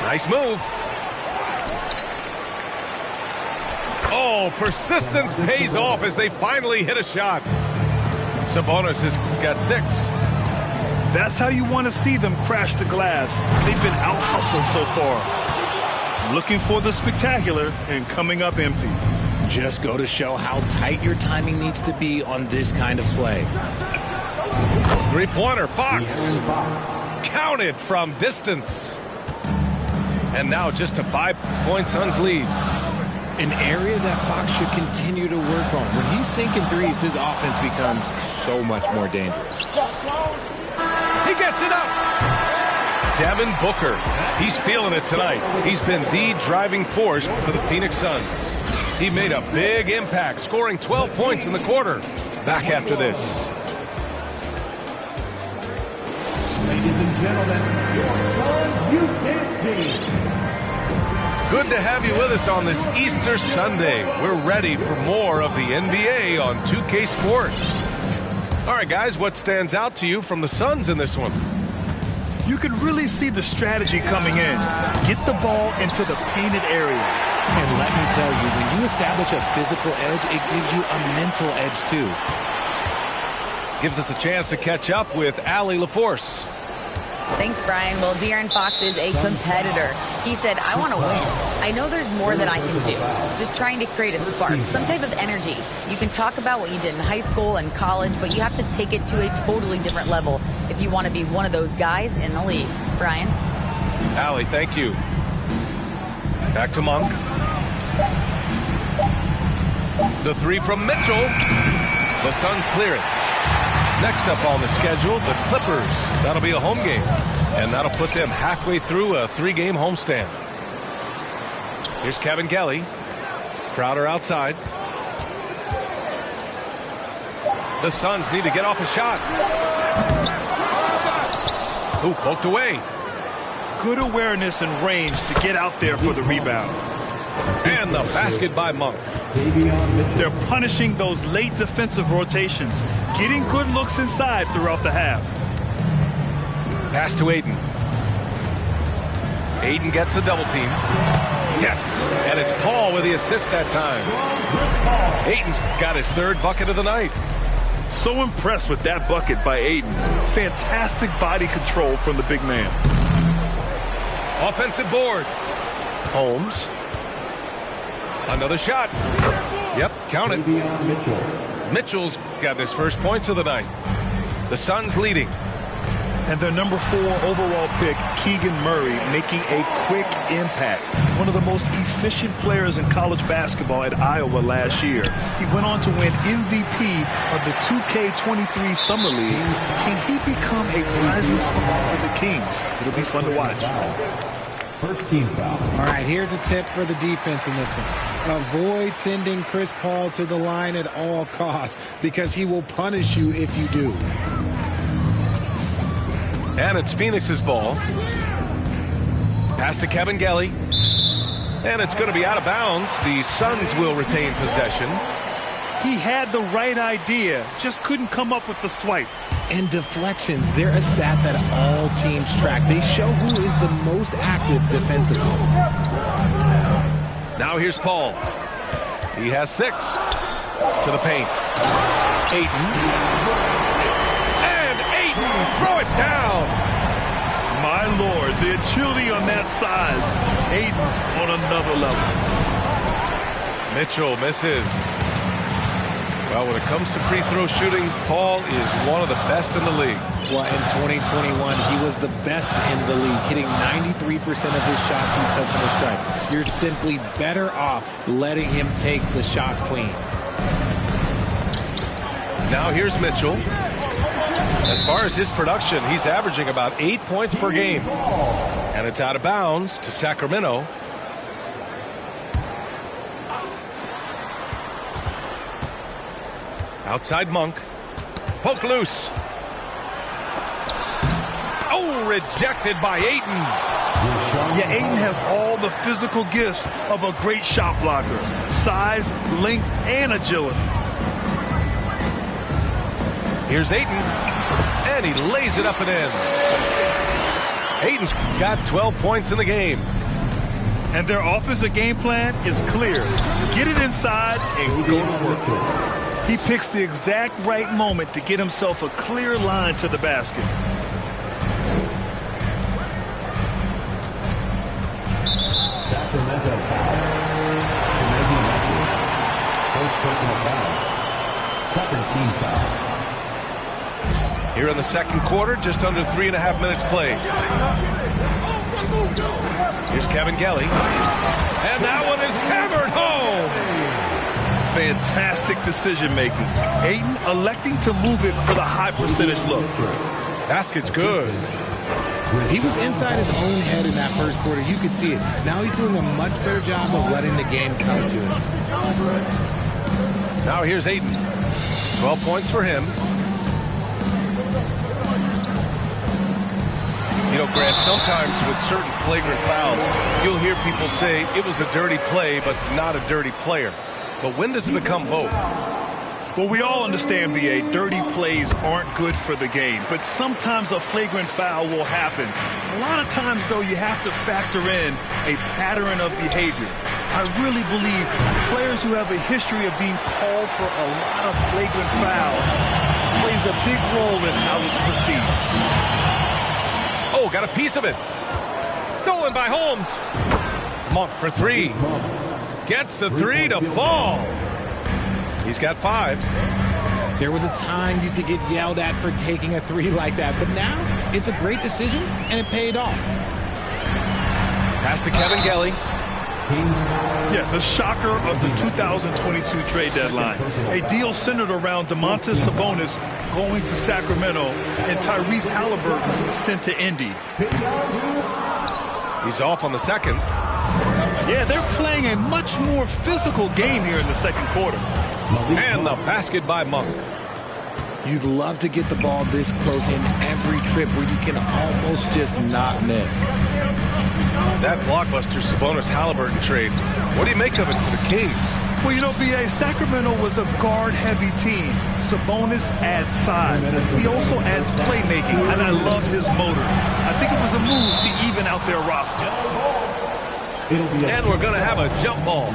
Nice move. Oh, persistence pays off as they finally hit a shot. Sabonis has got 6. That's how you want to see them crash the glass. They've been out-hustled so far. Looking for the spectacular and coming up empty. Just go to show how tight your timing needs to be on this kind of play. Three-pointer, Fox. Counted from distance. And now just a 5-point Suns lead. An area that Fox should continue to work on. When he's sinking threes, his offense becomes so much more dangerous. He gets it up. Devin Booker. He's feeling it tonight. He's been the driving force for the Phoenix Suns. He made a big impact, scoring 12 points in the quarter. Back after this. Ladies and gentlemen, your Suns youth team. Good to have you with us on this Easter Sunday. We're ready for more of the NBA on 2K Sports. All right, guys, what stands out to you from the Suns in this one? You can really see the strategy coming in. Get the ball into the painted area. And let me tell you, when you establish a physical edge, it gives you a mental edge, too. Gives us a chance to catch up with Allie LaForce. Thanks, Brian. Well, De'Aaron Fox is a competitor. He said, I want to win. I know there's more that I can do. Just trying to create a spark, some type of energy. You can talk about what you did in high school and college, but you have to take it to a totally different level if you want to be one of those guys in the league. Brian? Allie, thank you. Back to Monk. The 3 from Mitchell. The Suns clear it. Next up on the schedule, the Clippers. That'll be a home game, and that'll put them halfway through a 3-game homestand. Here's Kevin Kelly. Crowder outside. The Suns need to get off a shot. Who poked away? Good awareness and range to get out there for the rebound. And the basket by Monk. They're punishing those late defensive rotations, getting good looks inside throughout the half. Pass to Aiden. Aiden gets a double team. Yes, and it's Paul with the assist that time. Aiden's got his 3rd bucket of the night. So impressed with that bucket by Aiden. Fantastic body control from the big man. Offensive board. Holmes. Another shot. Yep, count it. Mitchell's got his first points of the night. The Suns leading. And their number 4 overall pick, Keegan Murray, making a quick impact. One of the most efficient players in college basketball at Iowa last year. He went on to win MVP of the 2K23 Summer League. Can he become a rising star for the Kings? It'll be fun to watch. First team foul. All right, here's a tip for the defense in this one. Avoid sending Chris Paul to the line at all costs because he will punish you if you do. And it's Phoenix's ball. Pass to Kevin Gelly. And it's going to be out of bounds. The Suns will retain possession. He had the right idea, just couldn't come up with the swipe. And deflections, they're a stat that all teams track. They show who is the most active defensively. Now here's Paul. He has 6. To the paint. Ayton. Throw it down. My Lord, the agility on that size. Ayton's on another level. Mitchell misses. Well, when it comes to free throw shooting, Paul is one of the best in the league. Well, in 2021, he was the best in the league, hitting 93% of his shots he took from the strike. You're simply better off letting him take the shot clean. Now here's Mitchell. As far as his production, he's averaging about 8 points per game. And it's out of bounds to Sacramento. Outside Monk. Poke loose. Oh, rejected by Ayton. Yeah, Ayton has all the physical gifts of a great shot blocker. Size, length, and agility. Here's Ayton. And he lays it up and in. Ayton's got 12 points in the game. And their offensive game plan is clear. Get it inside and go to work. He picks the exact right moment to get himself a clear line to the basket. Sacramento foul. First personal foul. Second team foul. Here in the second quarter, just under 3.5 minutes played. Here's Kevin Gelly. And that one is hammered home. Fantastic decision making. Ayton electing to move it for the high percentage look. Basket's good. He was inside his own head in that first quarter. You could see it. Now he's doing a much better job of letting the game come to him. Now here's Ayton. 12 points for him. You know, Grant, sometimes with certain flagrant fouls, you'll hear people say it was a dirty play, but not a dirty player. But when does it become both? Well, we all understand, B.A., dirty plays aren't good for the game, but sometimes a flagrant foul will happen. A lot of times, though, you have to factor in a pattern of behavior. I really believe players who have a history of being called for a lot of flagrant fouls plays a big role in how it's perceived. Oh, got a piece of it. Stolen by Holmes. Monk for 3. Gets the 3 to fall. He's got 5. There was a time you could get yelled at for taking a 3 like that, but now it's a great decision, and it paid off. Pass to Kevin Gelly. Yeah, the shocker of the 2022 trade deadline. A deal centered around Domantas Sabonis going to Sacramento and Tyrese Halliburton sent to Indy. He's off on the second. Yeah, they're playing a much more physical game here in the second quarter. And the basket by Monk. You'd love to get the ball this close in every trip where you can almost just not miss. That blockbuster Sabonis-Halliburton trade, what do you make of it for the Kings? Well, you know, B.A., Sacramento was a guard-heavy team. Sabonis adds size. He also adds playmaking, and I love his motor. I think it was a move to even out their roster. And we're going to have a jump ball.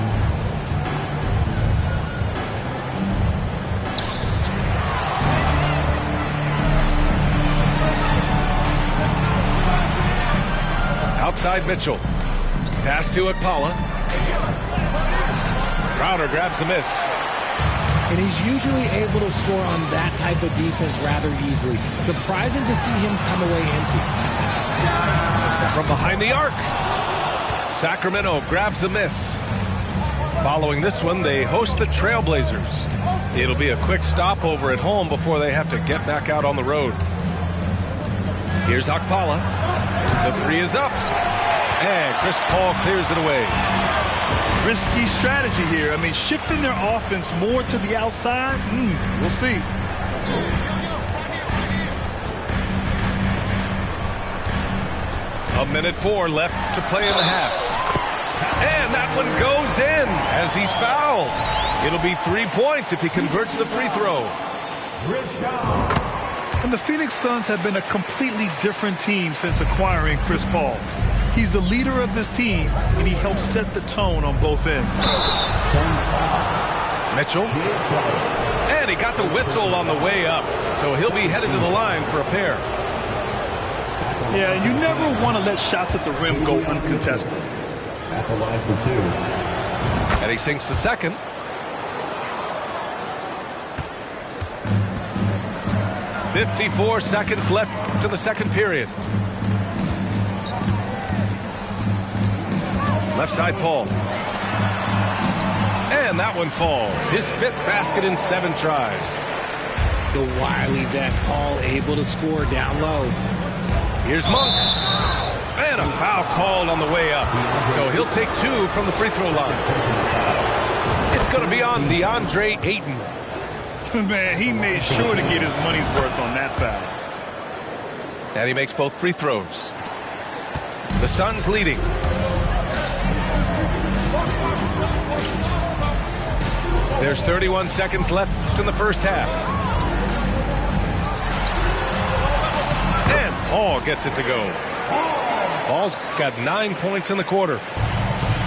side Mitchell. Pass to Akpala. Crowder grabs the miss. And he's usually able to score on that type of defense rather easily. Surprising to see him come away empty. From behind the arc. Sacramento grabs the miss. Following this one, they host the Trailblazers. It'll be a quick stopover at home before they have to get back out on the road. Here's Akpala. The three is up. And Chris Paul clears it away. Risky strategy here. I mean, shifting their offense more to the outside. We'll see. A minute 4 left to play in the half. And that one goes in as he's fouled. It'll be 3 points if he converts the free throw. And the Phoenix Suns have been a completely different team since acquiring Chris Paul. He's the leader of this team, and he helps set the tone on both ends. Mitchell. And he got the whistle on the way up, so he'll be headed to the line for a pair. Yeah, you never want to let shots at the rim go uncontested. At the line for 2. And he sinks the second. "54 seconds left to the second period." Left side, Paul. And that one falls. His 5th basket in 7 tries. The wily vet Paul able to score down low. Here's Monk. And a foul called on the way up. So he'll take 2 from the free throw line. It's going to be on DeAndre Ayton. Man, he made sure to get his money's worth on that foul. And he makes both free throws. The Suns leading. There's 31 seconds left in the first half. And Paul gets it to go. Paul's got 9 points in the quarter.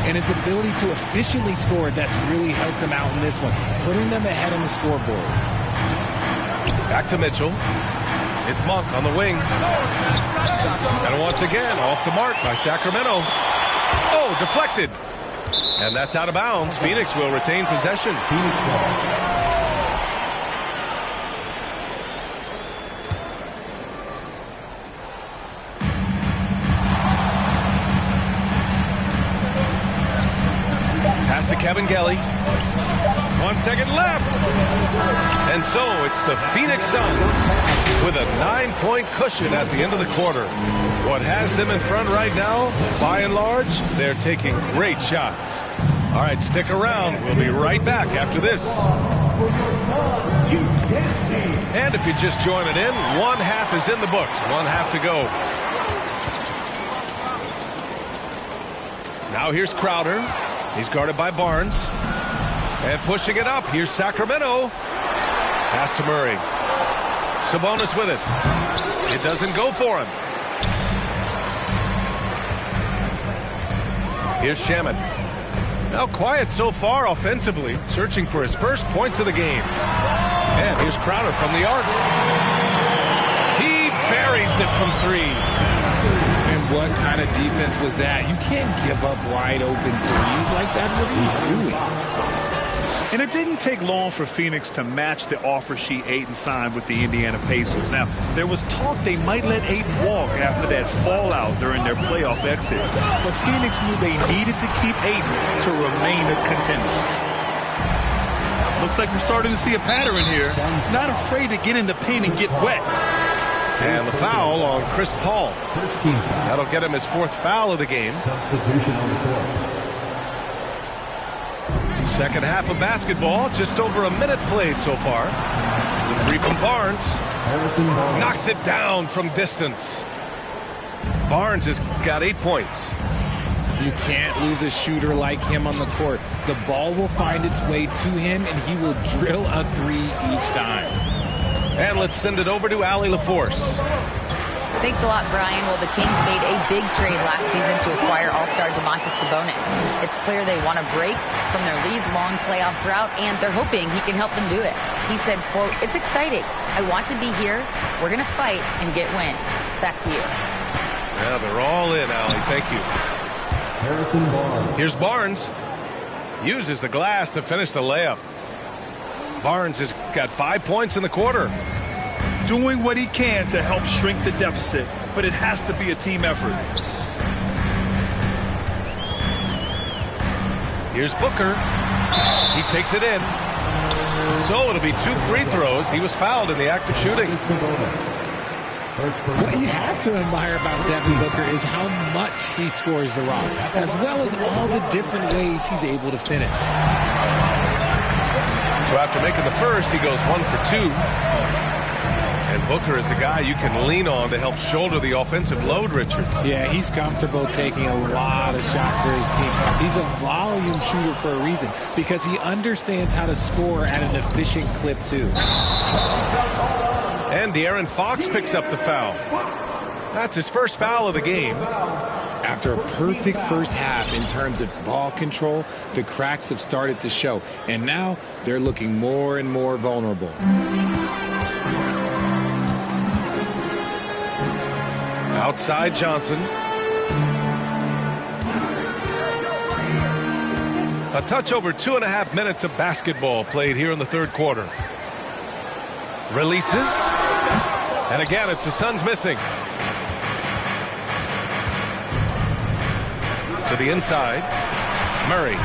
And his ability to efficiently score, that's really helped him out in this one, putting them ahead on the scoreboard. Back to Mitchell. It's Monk on the wing. And once again, off the mark by Sacramento. Oh, deflected. And that's out of bounds. Phoenix will retain possession. Phoenix ball. Pass to Kevin Gelly. 1 second left. And so it's the Phoenix Suns with a 9-point cushion at the end of the quarter. What has them in front right now, by and large, they're taking great shots. All right, stick around. We'll be right back after this. And if you're just joining in, 1 half is in the books. 1 half to go. Now here's Crowder. He's guarded by Barnes. And pushing it up. Here's Sacramento. Pass to Murray. Sabonis with it. It doesn't go for him. Here's Shaman. Now quiet so far offensively, searching for his first points of the game. And here's Crowder from the arc. He buries it from 3. And what kind of defense was that? You can't give up wide open threes like that. What are you doing? And it didn't take long for Phoenix to match the offer sheet Ayton signed with the Indiana Pacers. Now, there was talk they might let Ayton walk after that fallout during their playoff exit. But Phoenix knew they needed to keep Ayton to remain a contender. Looks like we're starting to see a pattern here. Not afraid to get in the paint and get wet. And the foul on Chris Paul. That'll get him his 4th foul of the game. Substitution on the court. Second half of basketball, just over a minute played so far. The 3 from Barnes. Knocks it down from distance. Barnes has got 8 points. You can't lose a shooter like him on the court. The ball will find its way to him, and he will drill a 3 each time. And let's send it over to Allie LaForce. Thanks a lot, Brian. Well, the Kings made a big trade last season to acquire all-star Domantas Sabonis. It's clear they want to break from their league-long playoff drought, and they're hoping he can help them do it. He said, quote, "It's exciting. I want to be here. We're going to fight and get wins." Back to you. Yeah, they're all in, Allie. Thank you. Harrison Barnes. Here's Barnes. Uses the glass to finish the layup. Barnes has got 5 points in the quarter. Doing what he can to help shrink the deficit, but it has to be a team effort. Here's Booker. He takes it in. So it'll be 2 free throws. He was fouled in the act of shooting. What you have to admire about Devin Booker is how much he scores the rock, as well as all the different ways he's able to finish. So after making the first, he goes 1 for 2. And Booker is the guy you can lean on to help shoulder the offensive load, Richard. Yeah, he's comfortable taking a lot of shots for his team. He's a volume shooter for a reason, because he understands how to score at an efficient clip, too. And De'Aaron Fox picks up the foul. That's his first foul of the game. After a perfect first half in terms of ball control, the cracks have started to show. And now they're looking more and more vulnerable. Outside Johnson. A touch over 2.5 minutes of basketball played here in the third quarter. Releases. And again, it's the Suns missing. To the inside. Murray.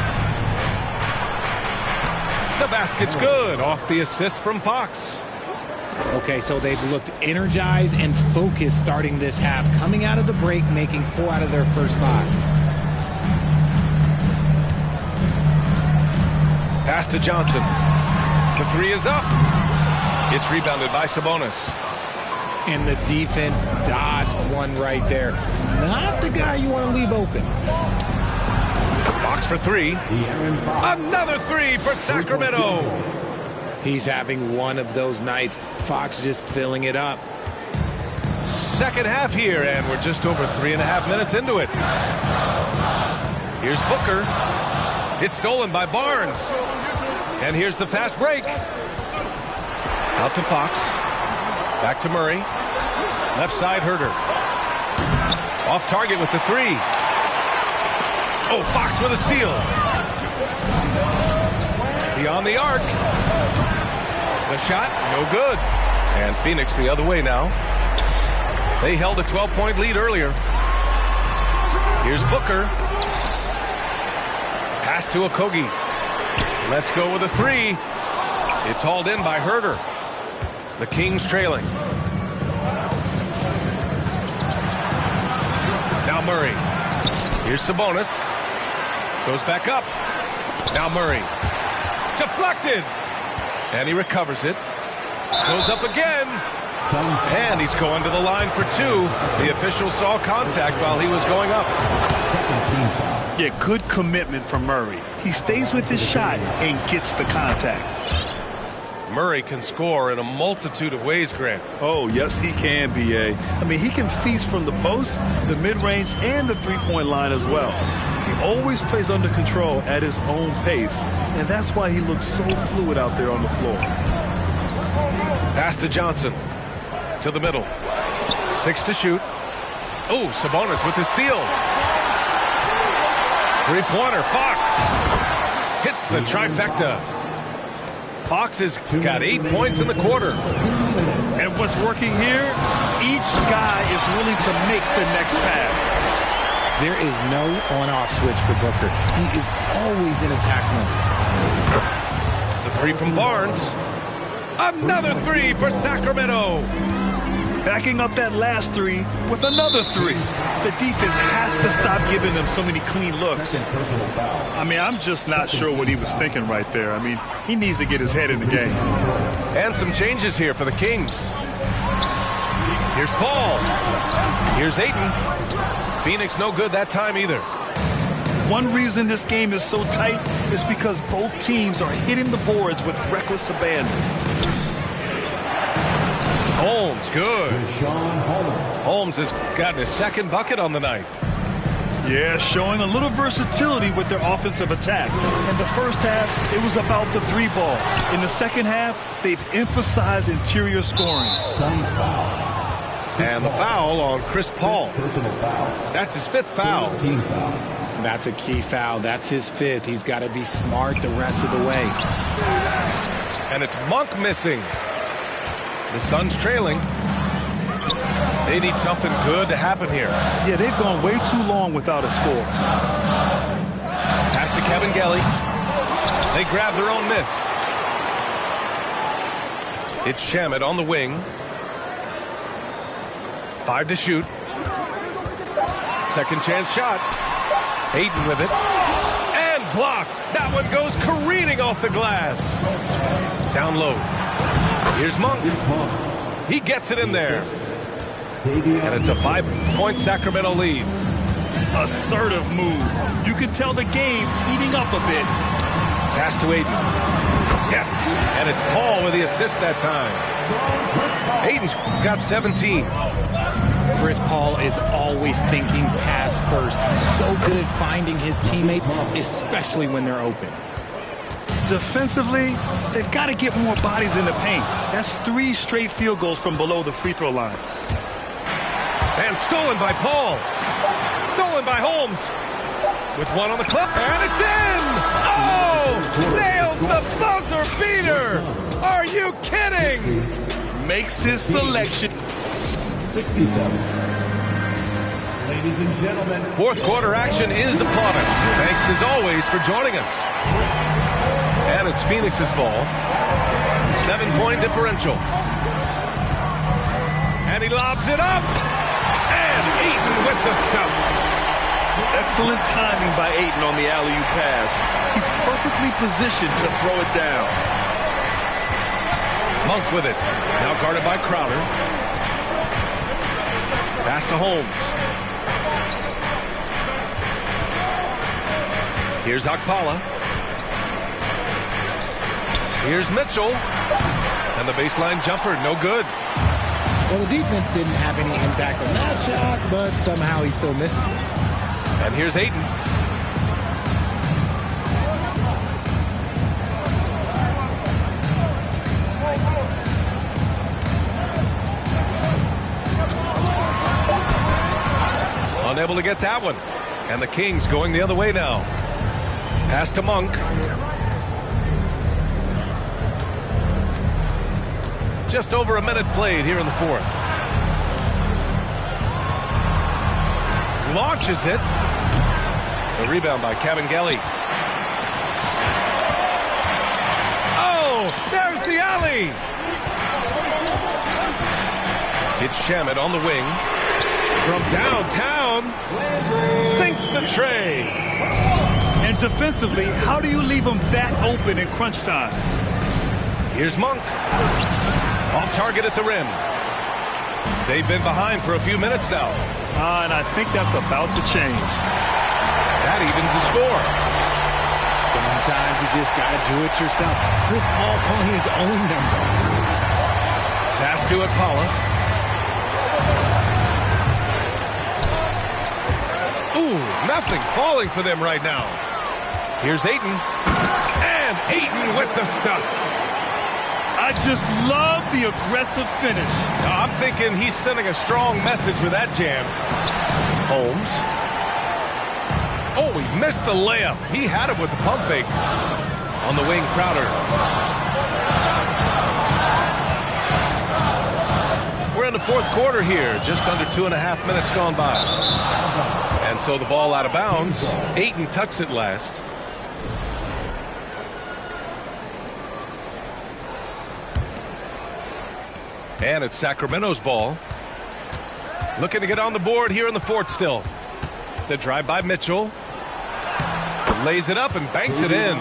The basket's good off the assist from Fox. Okay, so they've looked energized and focused starting this half, coming out of the break, making 4 out of their first 5. Pass to Johnson. The 3 is up. It's rebounded by Sabonis. And the defense dodged one right there. Not the guy you want to leave open. Fox for 3. Another 3 for Sacramento. He's having one of those nights. Fox just filling it up. Second half here, and we're just over 3.5 minutes into it. Here's Booker. It's stolen by Barnes. And here's the fast break. Out to Fox. Back to Murray. Left side, Herter. Off target with the 3. Oh, Fox with a steal. Beyond the arc. The shot, no good. And Phoenix the other way now. They held a 12-point lead earlier. Here's Booker. Pass to Okogie. Let's go with a 3. It's hauled in by Herter. The Kings trailing. Now Murray. Here's Sabonis. Goes back up. Now Murray. Deflected. And he recovers it. Goes up again. And he's going to the line for 2. The official saw contact while he was going up. Yeah, good commitment from Murray. He stays with his shot and gets the contact. Murray can score in a multitude of ways, Grant. Oh, yes, he can, B.A. I mean, he can feast from the post, the mid-range, and the three-point line as well. He always plays under control at his own pace, and that's why he looks so fluid out there on the floor. Pass to Johnson. To the middle. 6 to shoot. Oh, Sabonis with the steal. Three-pointer, Fox. Hits the trifecta. Fox has got 8 points in the quarter. And what's working here, each guy is willing to make the next pass. There is no on-off switch for Booker. He is always in attack mode. The 3 from Barnes. Another 3 for Sacramento. Backing up that last 3 with another 3. The defense has to stop giving them so many clean looks. I mean, I'm just not sure what he was thinking right there. I mean, he needs to get his head in the game. And some changes here for the Kings. Here's Paul. Here's Ayton. Phoenix no good that time either. One reason this game is so tight is because both teams are hitting the boards with reckless abandon. Holmes, good. Holmes has gotten his second bucket on the night. Yeah, showing a little versatility with their offensive attack. In the first half, it was about the 3-ball. In the second half, they've emphasized interior scoring. And the foul on Chris Paul. That's his 5th foul. That's a key foul. That's his 5th. He's got to be smart the rest of the way. And it's Monk missing. The Suns trailing. They need something good to happen here. Yeah, they've gone way too long without a score. Pass to Kevin Gelly. They grab their own miss. It's Shamet on the wing. 5 to shoot. Second chance shot. Ayton with it. And blocked. That one goes careening off the glass. Down low. Here's Monk. He gets it in there. And it's a 5-point Sacramento lead. Assertive move. You can tell the game's heating up a bit. Pass to Ayton. Yes. And it's Paul with the assist that time. Ayton's got 17. Chris Paul is always thinking pass first. He's so good at finding his teammates, especially when they're open. Defensively, they've got to get more bodies in the paint. That's 3 straight field goals from below the free throw line. And stolen by Paul. Stolen by Holmes. With one on the clip, and it's in! Oh! Nails the buzzer beater! Are you kidding? Makes his selection. 67. Ladies and gentlemen. 4th quarter action is upon us. Thanks as always for joining us. And it's Phoenix's ball. 7-point differential. And he lobs it up. And Ayton with the stuff. Excellent timing by Ayton on the alley-oop pass. He's perfectly positioned to throw it down. Monk with it. Now guarded by Crowder. Pass to Holmes. Here's Okpala. Here's Mitchell. And the baseline jumper, no good. Well, the defense didn't have any impact on that shot, but somehow he still misses it. And here's Ayton. Unable to get that one. And the Kings going the other way now. Pass to Monk. Just over a minute played here in the 4th. Launches it. The rebound by Kevin Gelly. Oh, there's the alley. It's Shamet on the wing. From downtown, sinks the tray. And defensively, how do you leave them that open in crunch time? Here's Monk. Off target at the rim. They've been behind for a few minutes now. And I think that's about to change. That evens the score. Sometimes you just got to do it yourself. Chris Paul calling his own number. Pass to Okpala. Ooh, nothing falling for them right now. Here's Ayton. And Ayton with the stuff. I just love the aggressive finish. I'm thinking he's sending a strong message with that jam. Holmes. Oh, he missed the layup. He had him with the pump fake. On the wing, Crowder. We're in the 4th quarter here. Just under 2.5 minutes gone by. And so the ball out of bounds. Ayton touched it last. And it's Sacramento's ball. Looking to get on the board here in the 4th still. The drive by Mitchell. Lays it up and banks it in.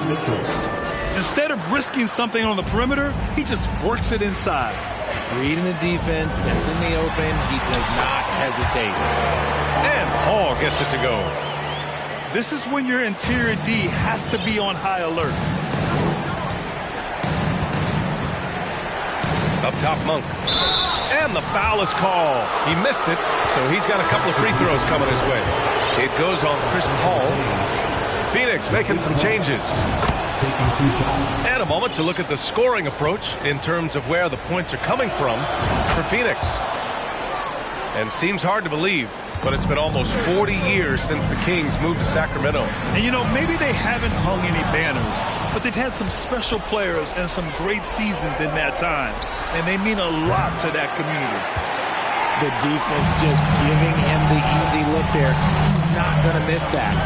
Instead of risking something on the perimeter, he just works it inside. Reading the defense, sets in the open. He does not hesitate. And Paul gets it to go. This is when your interior D has to be on high alert. Up top, Monk. And the foul is called. He missed it, so he's got a couple of free throws coming his way. It goes on Chris Paul. Phoenix making some changes. And a moment to look at the scoring approach in terms of where the points are coming from for Phoenix. And seems hard to believe, but it's been almost 40 years since the Kings moved to Sacramento. And, you know, maybe they haven't hung any banners, but they've had some special players and some great seasons in that time. And they mean a lot to that community. The defense just giving him the easy look there. He's not going to miss that.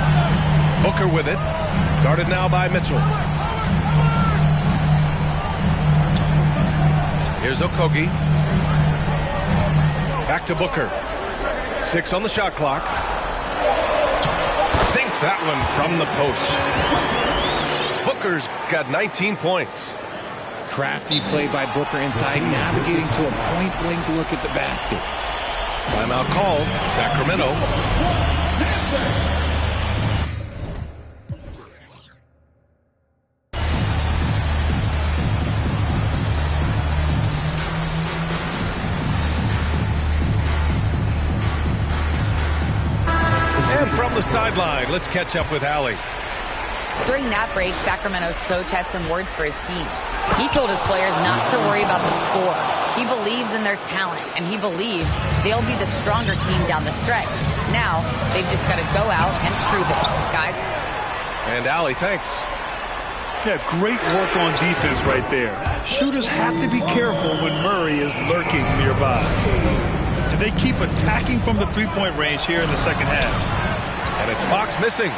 Booker with it. Guarded now by Mitchell. Here's Okogie. Back to Booker. 6 on the shot clock. Sinks that one from the post. Booker's got 19 points. Crafty play by Booker inside, navigating to a point-blank look at the basket. Timeout called. Sacramento. And from the sideline, let's catch up with Allie. During that break, Sacramento's coach had some words for his team. He told his players not to worry about the score. He believes in their talent, and he believes they'll be the stronger team down the stretch. Now, they've just got to go out and prove it, guys. And Allie, thanks. Yeah, great work on defense right there. Shooters have to be careful when Murray is lurking nearby. And they keep attacking from the three-point range here in the second half. And it's Fox missing.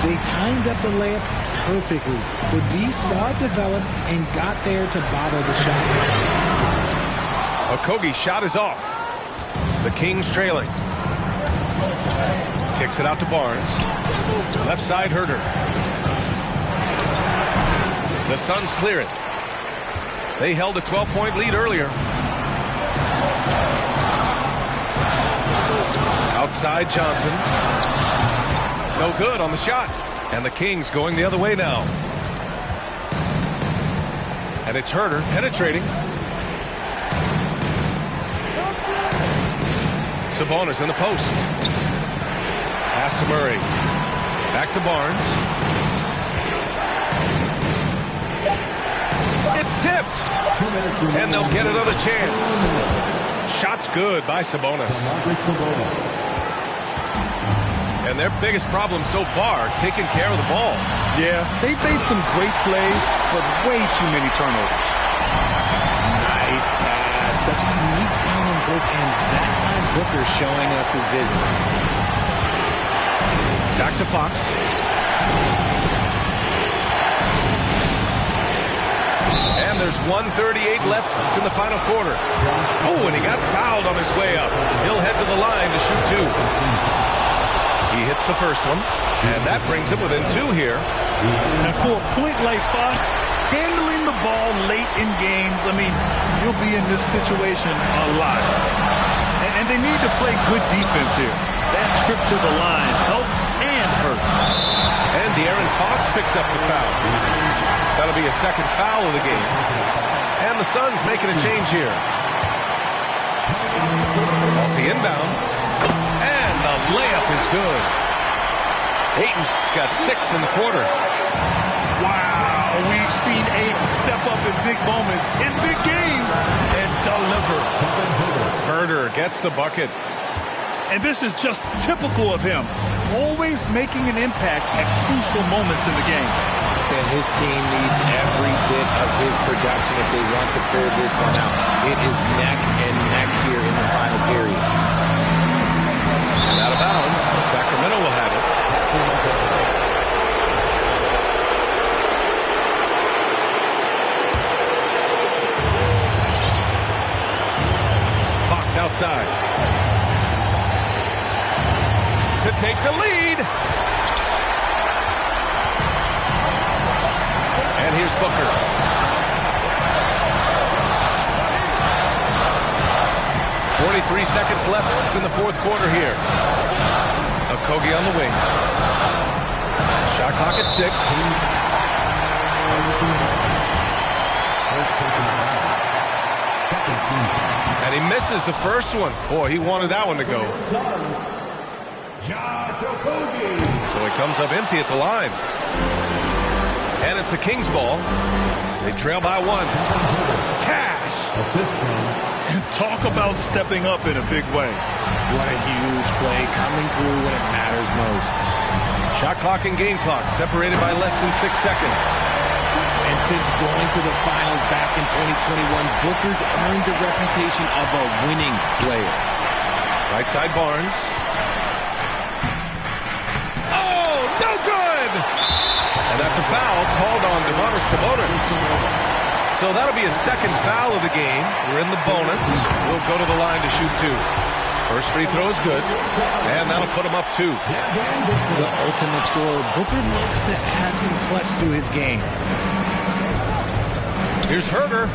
They timed up the layup perfectly. The D saw it develop and got there to bother the shot. Okogie's shot is off. The Kings trailing. Kicks it out to Barnes. Left side Herter. The Suns clear it. They held a 12-point lead earlier. Outside Johnson. No good on the shot. And the Kings going the other way now. And it's Herter penetrating. Sabonis in the post. Pass to Murray. Back to Barnes. It's tipped. And they'll get another chance. Shot's good by Sabonis. And their biggest problem so far, taking care of the ball. Yeah, they've made some great plays, but way too many turnovers. Nice pass. Such unique talent on both ends. That time Booker showing us his vision. Back to Fox. And there's 1:38 left in the final quarter. Oh, and he got fouled on his way up. He'll head to the line to shoot two. He hits the first one, and that brings him within two here. And for a point like Fox, handling the ball late in games, I mean, you'll be in this situation a lot. And they need to play good defense here. That trip to the line helped and hurt. And De'Aaron Fox picks up the foul. That'll be a second foul of the game. And the Suns making a change here. Off the inbound. And the layup is good. Ayton's got 6 in the quarter. Wow, we've seen Ayton step up in big moments, in big games, and deliver. Herter gets the bucket. And this is just typical of him. Always making an impact at crucial moments in the game. And his team needs every bit of his production if they want to pull this one out. It is neck and neck here in the final period. And out of bounds, Sacramento will have it. Fox outside. To take the lead. And here's Booker. .43 seconds left in the fourth quarter here. Okogie on the wing. Shot clock at 6. And he misses the first one. Boy, he wanted that one to go. So he comes up empty at the line. And it's the Kings ball. They trail by 1. Cash. Talk about stepping up in a big way. What a huge play coming through when it matters most. Shot clock and game clock separated by less than 6 seconds. And since going to the finals back in 2021, Booker's earned the reputation of a winning player. Right side Barnes. Oh, no good! And that's a foul called on Domantas Sabonis. So that'll be a second foul of the game. We're in the bonus. We'll go to the line to shoot 2. First free throw is good, and that'll put him up 2. The ultimate scorer, Booker looks to add some clutch to his game. Here's Herder.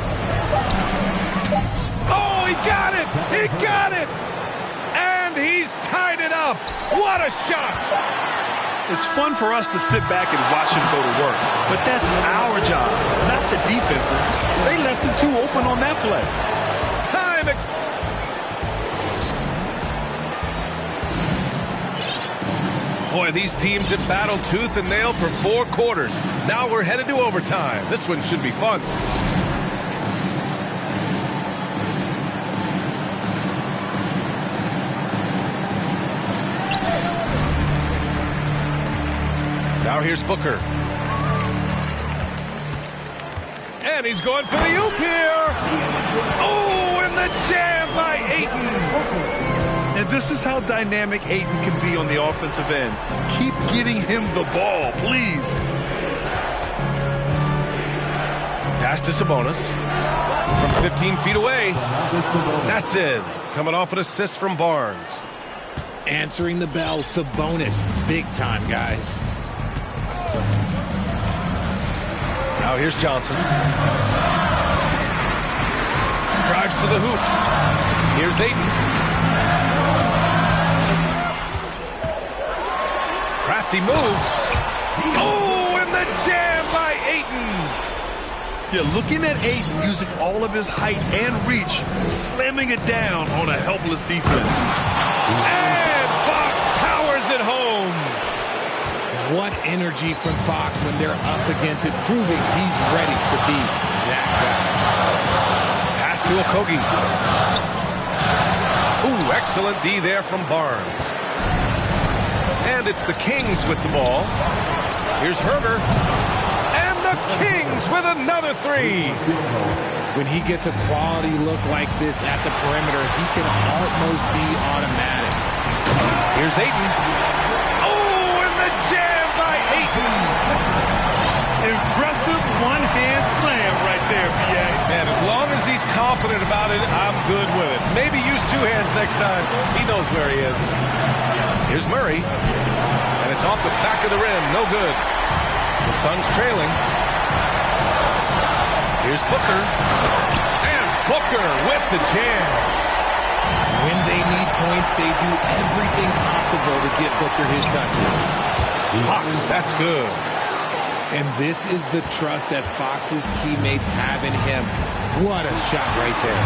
Oh, he got it! He got it! And he's tied it up. What a shot! It's fun for us to sit back and watch him go to work, but that's our job, not the defense's. They left him too open on that play. Time Boy, these teams have battled tooth and nail for 4 quarters. Now we're headed to overtime. This one should be fun. Now here's Booker. And he's going for the oop here. Oh, and the jam by Ayton. And this is how dynamic Ayton can be on the offensive end. Keep getting him the ball, please. Pass to Sabonis from 15 feet away. That's it. Coming off an assist from Barnes. Answering the bell, Sabonis. Big time, guys. Now here's Johnson. Drives to the hoop. Here's Ayton. Crafty move. Oh, and the jam by Ayton. Yeah, looking at Ayton using all of his height and reach, slamming it down on a helpless defense. And Fox powers it home. What energy from Fox when they're up against it, proving he's ready to be that guy. Pass to Okogie. Ooh, excellent D there from Barnes. And it's the Kings with the ball. Here's Herder. And the Kings with another 3. When he gets a quality look like this at the perimeter, he can almost be automatic. Here's Ayton. Oh, and the jam by Ayton. Impressive one-hand slam right there, B.A. Man, as long as he's confident about it, I'm good with it. Maybe use 2 hands next time. He knows where he is. Here's Murray. And it's off the back of the rim. No good. The Suns trailing. Here's Booker. And Booker with the jam. When they need points, they do everything possible to get Booker his touches. Fox, that's good. And this is the trust that Fox's teammates have in him. What a shot right there.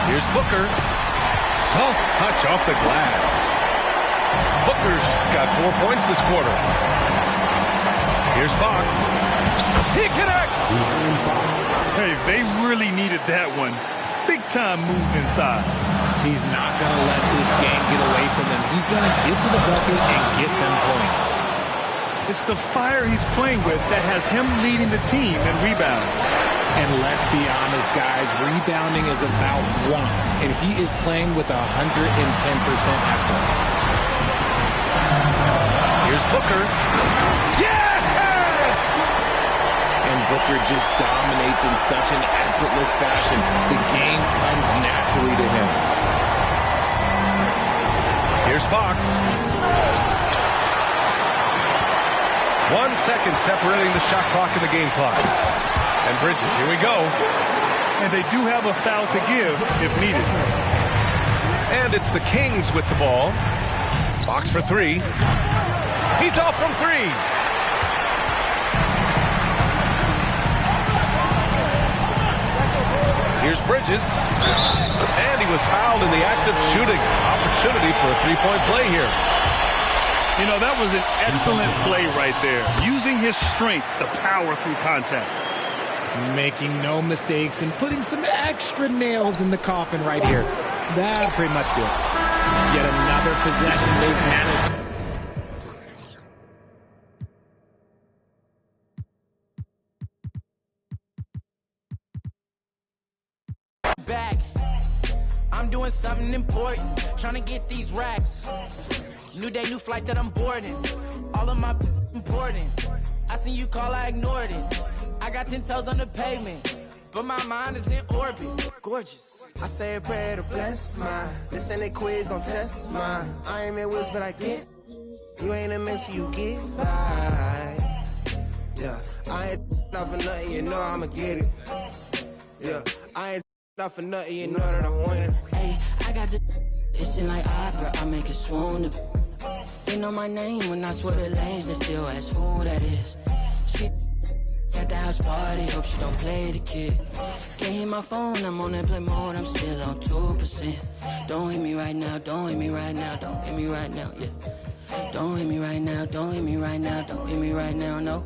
Here's Booker. Soft touch off the glass. Booker's got 4 points this quarter. Here's Fox. He connects. Hey, they really needed that one. Big time move inside. He's not going to let this game get away from them. He's going to get to the bucket and get them points. It's the fire he's playing with that has him leading the team in rebounds. And let's be honest, guys, rebounding is about want, and he is playing with 110% effort. Here's Booker. Yes! And Booker just dominates in such an effortless fashion. The game comes naturally to him. Here's Fox. 1 second separating the shot clock and the game clock. And Bridges, here we go. And they do have a foul to give if needed. And it's the Kings with the ball. Fox for 3. He's off from 3. Here's Bridges. And he was fouled in the act of shooting. Opportunity for a 3-point play here. You know, that was an excellent play right there. Using his strength to power through contact. Making no mistakes and putting some extra nails in the coffin right here. That pretty much do it. Yet another possession they've managed. Back. I'm doing something important, trying to get these racks. New day, new flight that I'm boarding. All of my important. I seen you call, I ignored it. I got 10 toes on the pavement, but my mind is in orbit. Gorgeous. I say a prayer to bless mine. This ain't a quiz, don't test mine. I ain't in woods, but I get. You ain't a mentor, you get by. Yeah, I ain't not for nothing, you know I'ma get it. Yeah, I ain't not for nothing, you know that I'm winning. Hey, I got the it's in like opera, I make it swoon. They know my name when I swear the lanes, they still ask who that is. She at the house party, hope she don't play the kid. Can't hear my phone, I'm on airplane mode, I'm still on 2%. Don't hit me right now, don't hit me right now, don't hit me right now, yeah. Don't hit me right now, don't hit me right now, don't hit me right now, no.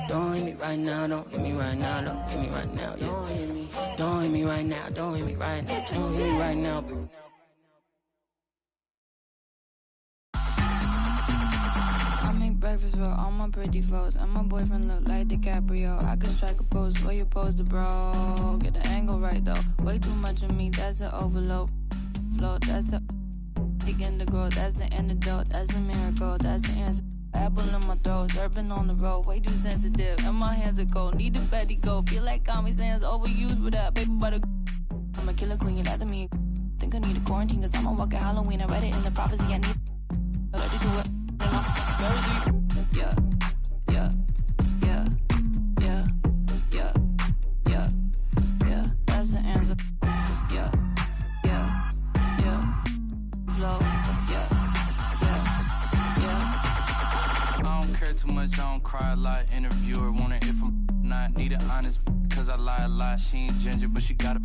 Don't hit me right now, don't hit me right now, don't hit me right now, yeah. Don't hit me right now, don't hit me right now, don't hit me right now. Breakfast for all my pretty foes, and my boyfriend look like DiCaprio. I could strike a pose where you pose the bro. Get the angle right though. Way too much of me, that's an overload. Flow, that's a begin to grow. That's the antidote, that's a miracle, that's the answer. Apple in my throat, surfing on the road, way too sensitive, and my hands are cold. Need a fatty go, feel like Comic Sans overused with that paper butter. I'm a killer queen, you lie to me. Think I need a quarantine, cause I'm a walking Halloween. I read it in the prophecy, I need I like to do it. Yeah, yeah, yeah, yeah, yeah, yeah, yeah, that's the answer. Yeah, yeah, yeah, flow, yeah, yeah, yeah. I don't care too much, I don't cry a lot. Interviewer wonder if I'm not. Need an honest, cause I lie a lot. She ain't ginger, but she got a.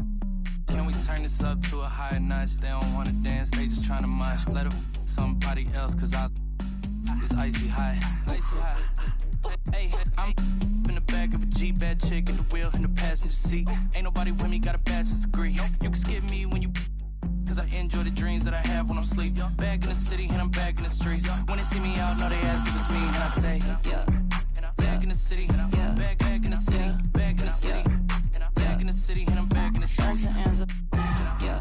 Can we turn this up to a higher notch? They don't wanna dance, they just tryna mosh. Let her somebody else, cause it's icy high. Hey, I'm in the back of a Jeep, bad chick at the wheel in the passenger seat. Ain't nobody with me, got a bachelor's degree. You can skip me when you, cause I enjoy the dreams that I have when I'm asleep. Back in the city and I'm back in the streets. When they see me out, know they ask if it's me, and I say, yeah. Back in the city, back in the city, back in the city, back in the city, and I'm back in the streets. That's the answer. Yeah,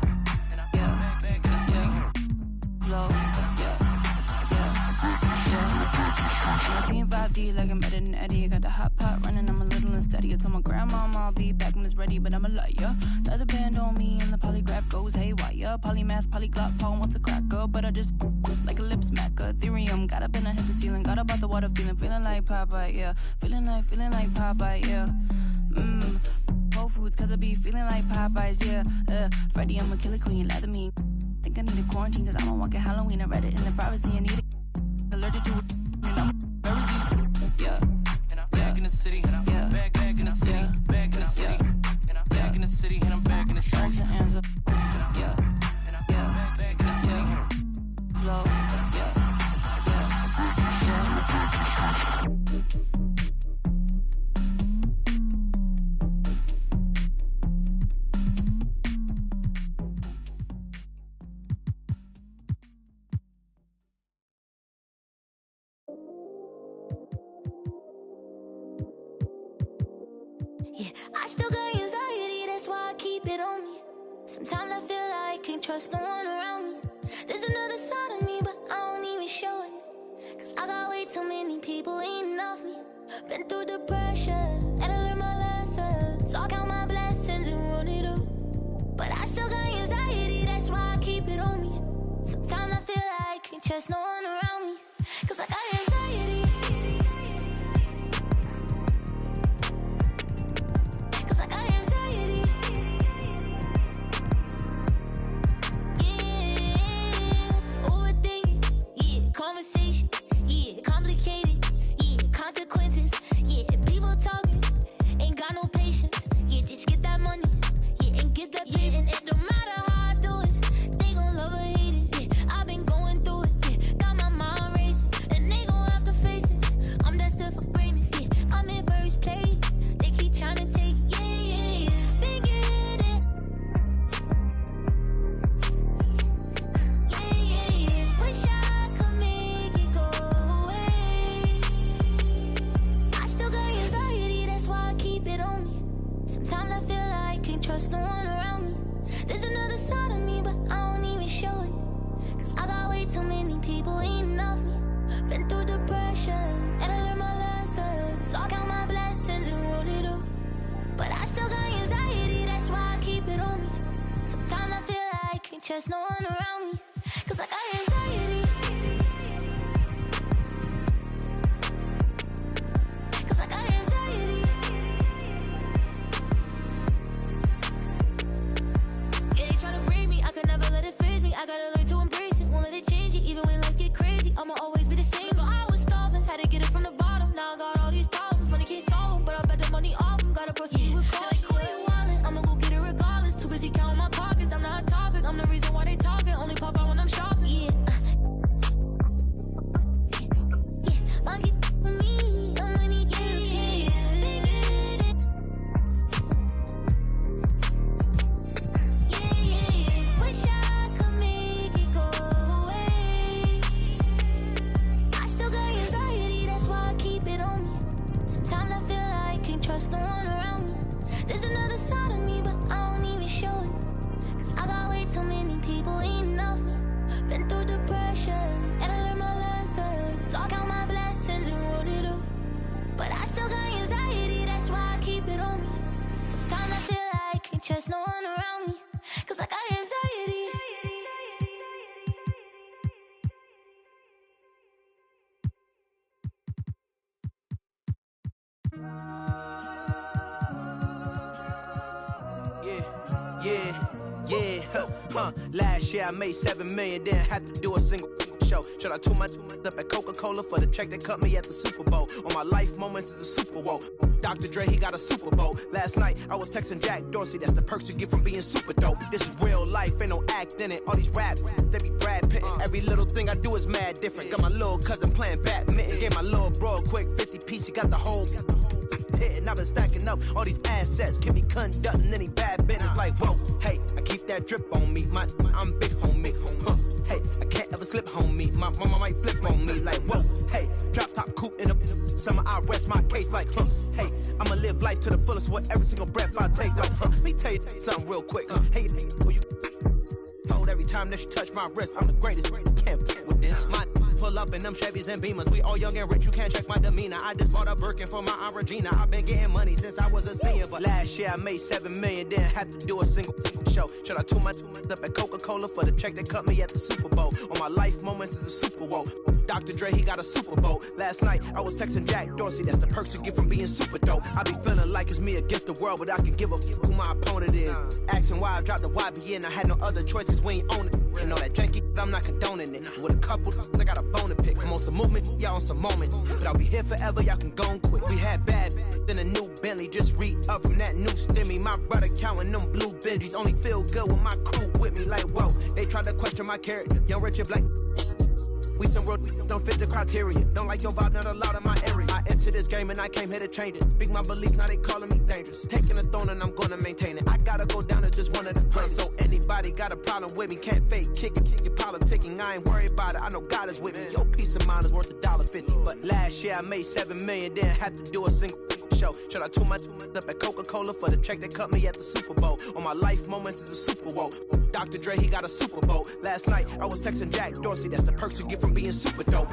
yeah, back in the city. Flow, yeah. I seen 5D like I'm better than Eddie. Got the hot pot running, I'm a little unsteady. I told my grandma I'll be back when it's ready, but I'm a liar. Tie the band on me and the polygraph goes haywire. Polymath, polyglot, Paul wants a cracker, but I just like a lip smacker. Ethereum, got up and I hit the ceiling. Got up out the water, feeling like Popeye, yeah. Feeling like Popeye, yeah. Whole Foods, cause I be feeling like Popeyes, yeah. Freddy, I'm a killer queen, lather me. Think I need a quarantine, cause I'm a walking Halloween. I read it in the privacy, I need it. Allergic to it, and I'm yeah. Back in the city, yeah. Back in the city, back in the city, back in the city, and I'm back in the street. That's the answer. Yeah, yeah. Back in the city. Flow, yeah, yeah. Yeah, I still got anxiety, that's why I keep it on me. Sometimes I feel like I can't trust no one around me. There's another side of me, but I don't even show it. Cause I got way too many people eating off me. Been through the pressure, and I learned my lesson. So I count my blessings and run it up. But I still got anxiety, that's why I keep it on me. Sometimes I feel like I can't trust no one around me. Cause I got anxiety. Conversation, yeah, complicated, yeah, consequences, yeah, people talking, ain't got no patience, yeah, just get that money, yeah, and get that pay, and it don't matter how I do it, they gon' love or hate it, yeah, I've been going through it, yeah, no one around me. There's another side of me, but I don't even show it. Cause I got way too many people eating off me. Been through the pressure, and I learned my lessons. So I count my blessings and run it up. But I still got anxiety, that's why I keep it on me. Sometimes I feel like I can't trust no one around me. Cause I got anxiety. Cause I got anxiety. Yeah, they try to break me, I could never let it phase me. I gotta learn to embrace it, won't let it change it. Even when life get crazy, I'ma always be the same. But I was starving, had to get it from the bottom. Now I got all these problems, money can't solve them. But I bet the money off them, gotta proceed with caution. I'ma go get it regardless, too busy counting my pockets. I'm not a topic, I'm the reason why they talking. Only pop out when I'm shopping. Yeah. Monkey for me, I'm money, yeah. Wish I could make it go away. I still got anxiety, that's why I keep it on me. Sometimes I feel like I can't trust no one around me. There's another side of me, but I don't even show it. Cause I got way too many people eating off me. Been through the pressure, and I learned my lessons. So I count my blessings and run it up. But I still got anxiety, that's why I keep it on me. Sometimes I feel like I can't trust no one around me. Cause I got anxiety. Last year I made 7 million, didn't have to do a single show. Shout out to my up at Coca-Cola for the check that cut me at the Super Bowl. On my life moments is a Super Bowl. Dr. Dre, he got a Super Bowl. Last night I was texting Jack Dorsey, that's the perks you get from being super dope. This is real life, ain't no act in it. All these rap, they be Brad Pitt. Every little thing I do is mad different. Got my little cousin playing badminton. Gave my little bro a quick 50 piece, he got the whole hit. And I've been stacking up all these assets. Can be conducting any bad business. Like, whoa, hey, I keep that drip on me. I'm big homie. Hey, I can't ever slip homie. My mama might flip on me. Like, whoa, hey, drop top coupe in the summer. I rest my case like, hey, I'ma live life to the fullest with every single breath I take. Like, let me tell you something real quick. Hey, who you told every time that you touch my wrist, I'm the greatest. Can't f with this. My pull up in them Chevys and Beamers. We all young and rich, you can't check my demeanor. I just bought a Birkin for my Aunt Regina. I've been getting money since I was a senior. But last year I made 7 million, didn't have to do a single show. Shout out to my up at Coca-Cola for the check that cut me at the Super Bowl. On my life moments is a Super Bowl. Dr. Dre, he got a Super Bowl. Last night I was texting Jack Dorsey, that's the perks you get from being super dope. I be feeling like it's me against the world, but I can give a f who my opponent is. Asking why I dropped the YBN, I had no other choices, we ain't own it. And all that janky, I'm not condoning it. With a couple, I got a bone to pick. I'm on some movement, y'all on some moment. But I'll be here forever, y'all can go and quit. We had bad, then a new Bentley, just re-up from that new stimmy. My brother counting them blue Benjis, only feel good with my crew with me. Like, whoa, they tried to question my character. Young Richard Blake. We some road, we don't fit the criteria. Don't like your vibe, not allowed in my area. I entered this game and I came here to change it. Speak my belief, now they calling me dangerous. Taking a throne and I'm gonna maintain it. I gotta go down as just one of the greatest. So anybody got a problem with me, can't fake kick it, kick it, politicking. I ain't worried about it, I know God is with me. Your peace of mind is worth $1.50. But last year I made 7 million, didn't have to do a single show. Shout out to my up at Coca-Cola for the check that cut me at the Super Bowl. On my life moments is a Super Bowl. Dr. Dre, he got a Super Bowl. Last night I was texting Jack Dorsey, that's the perks you get from being super dope.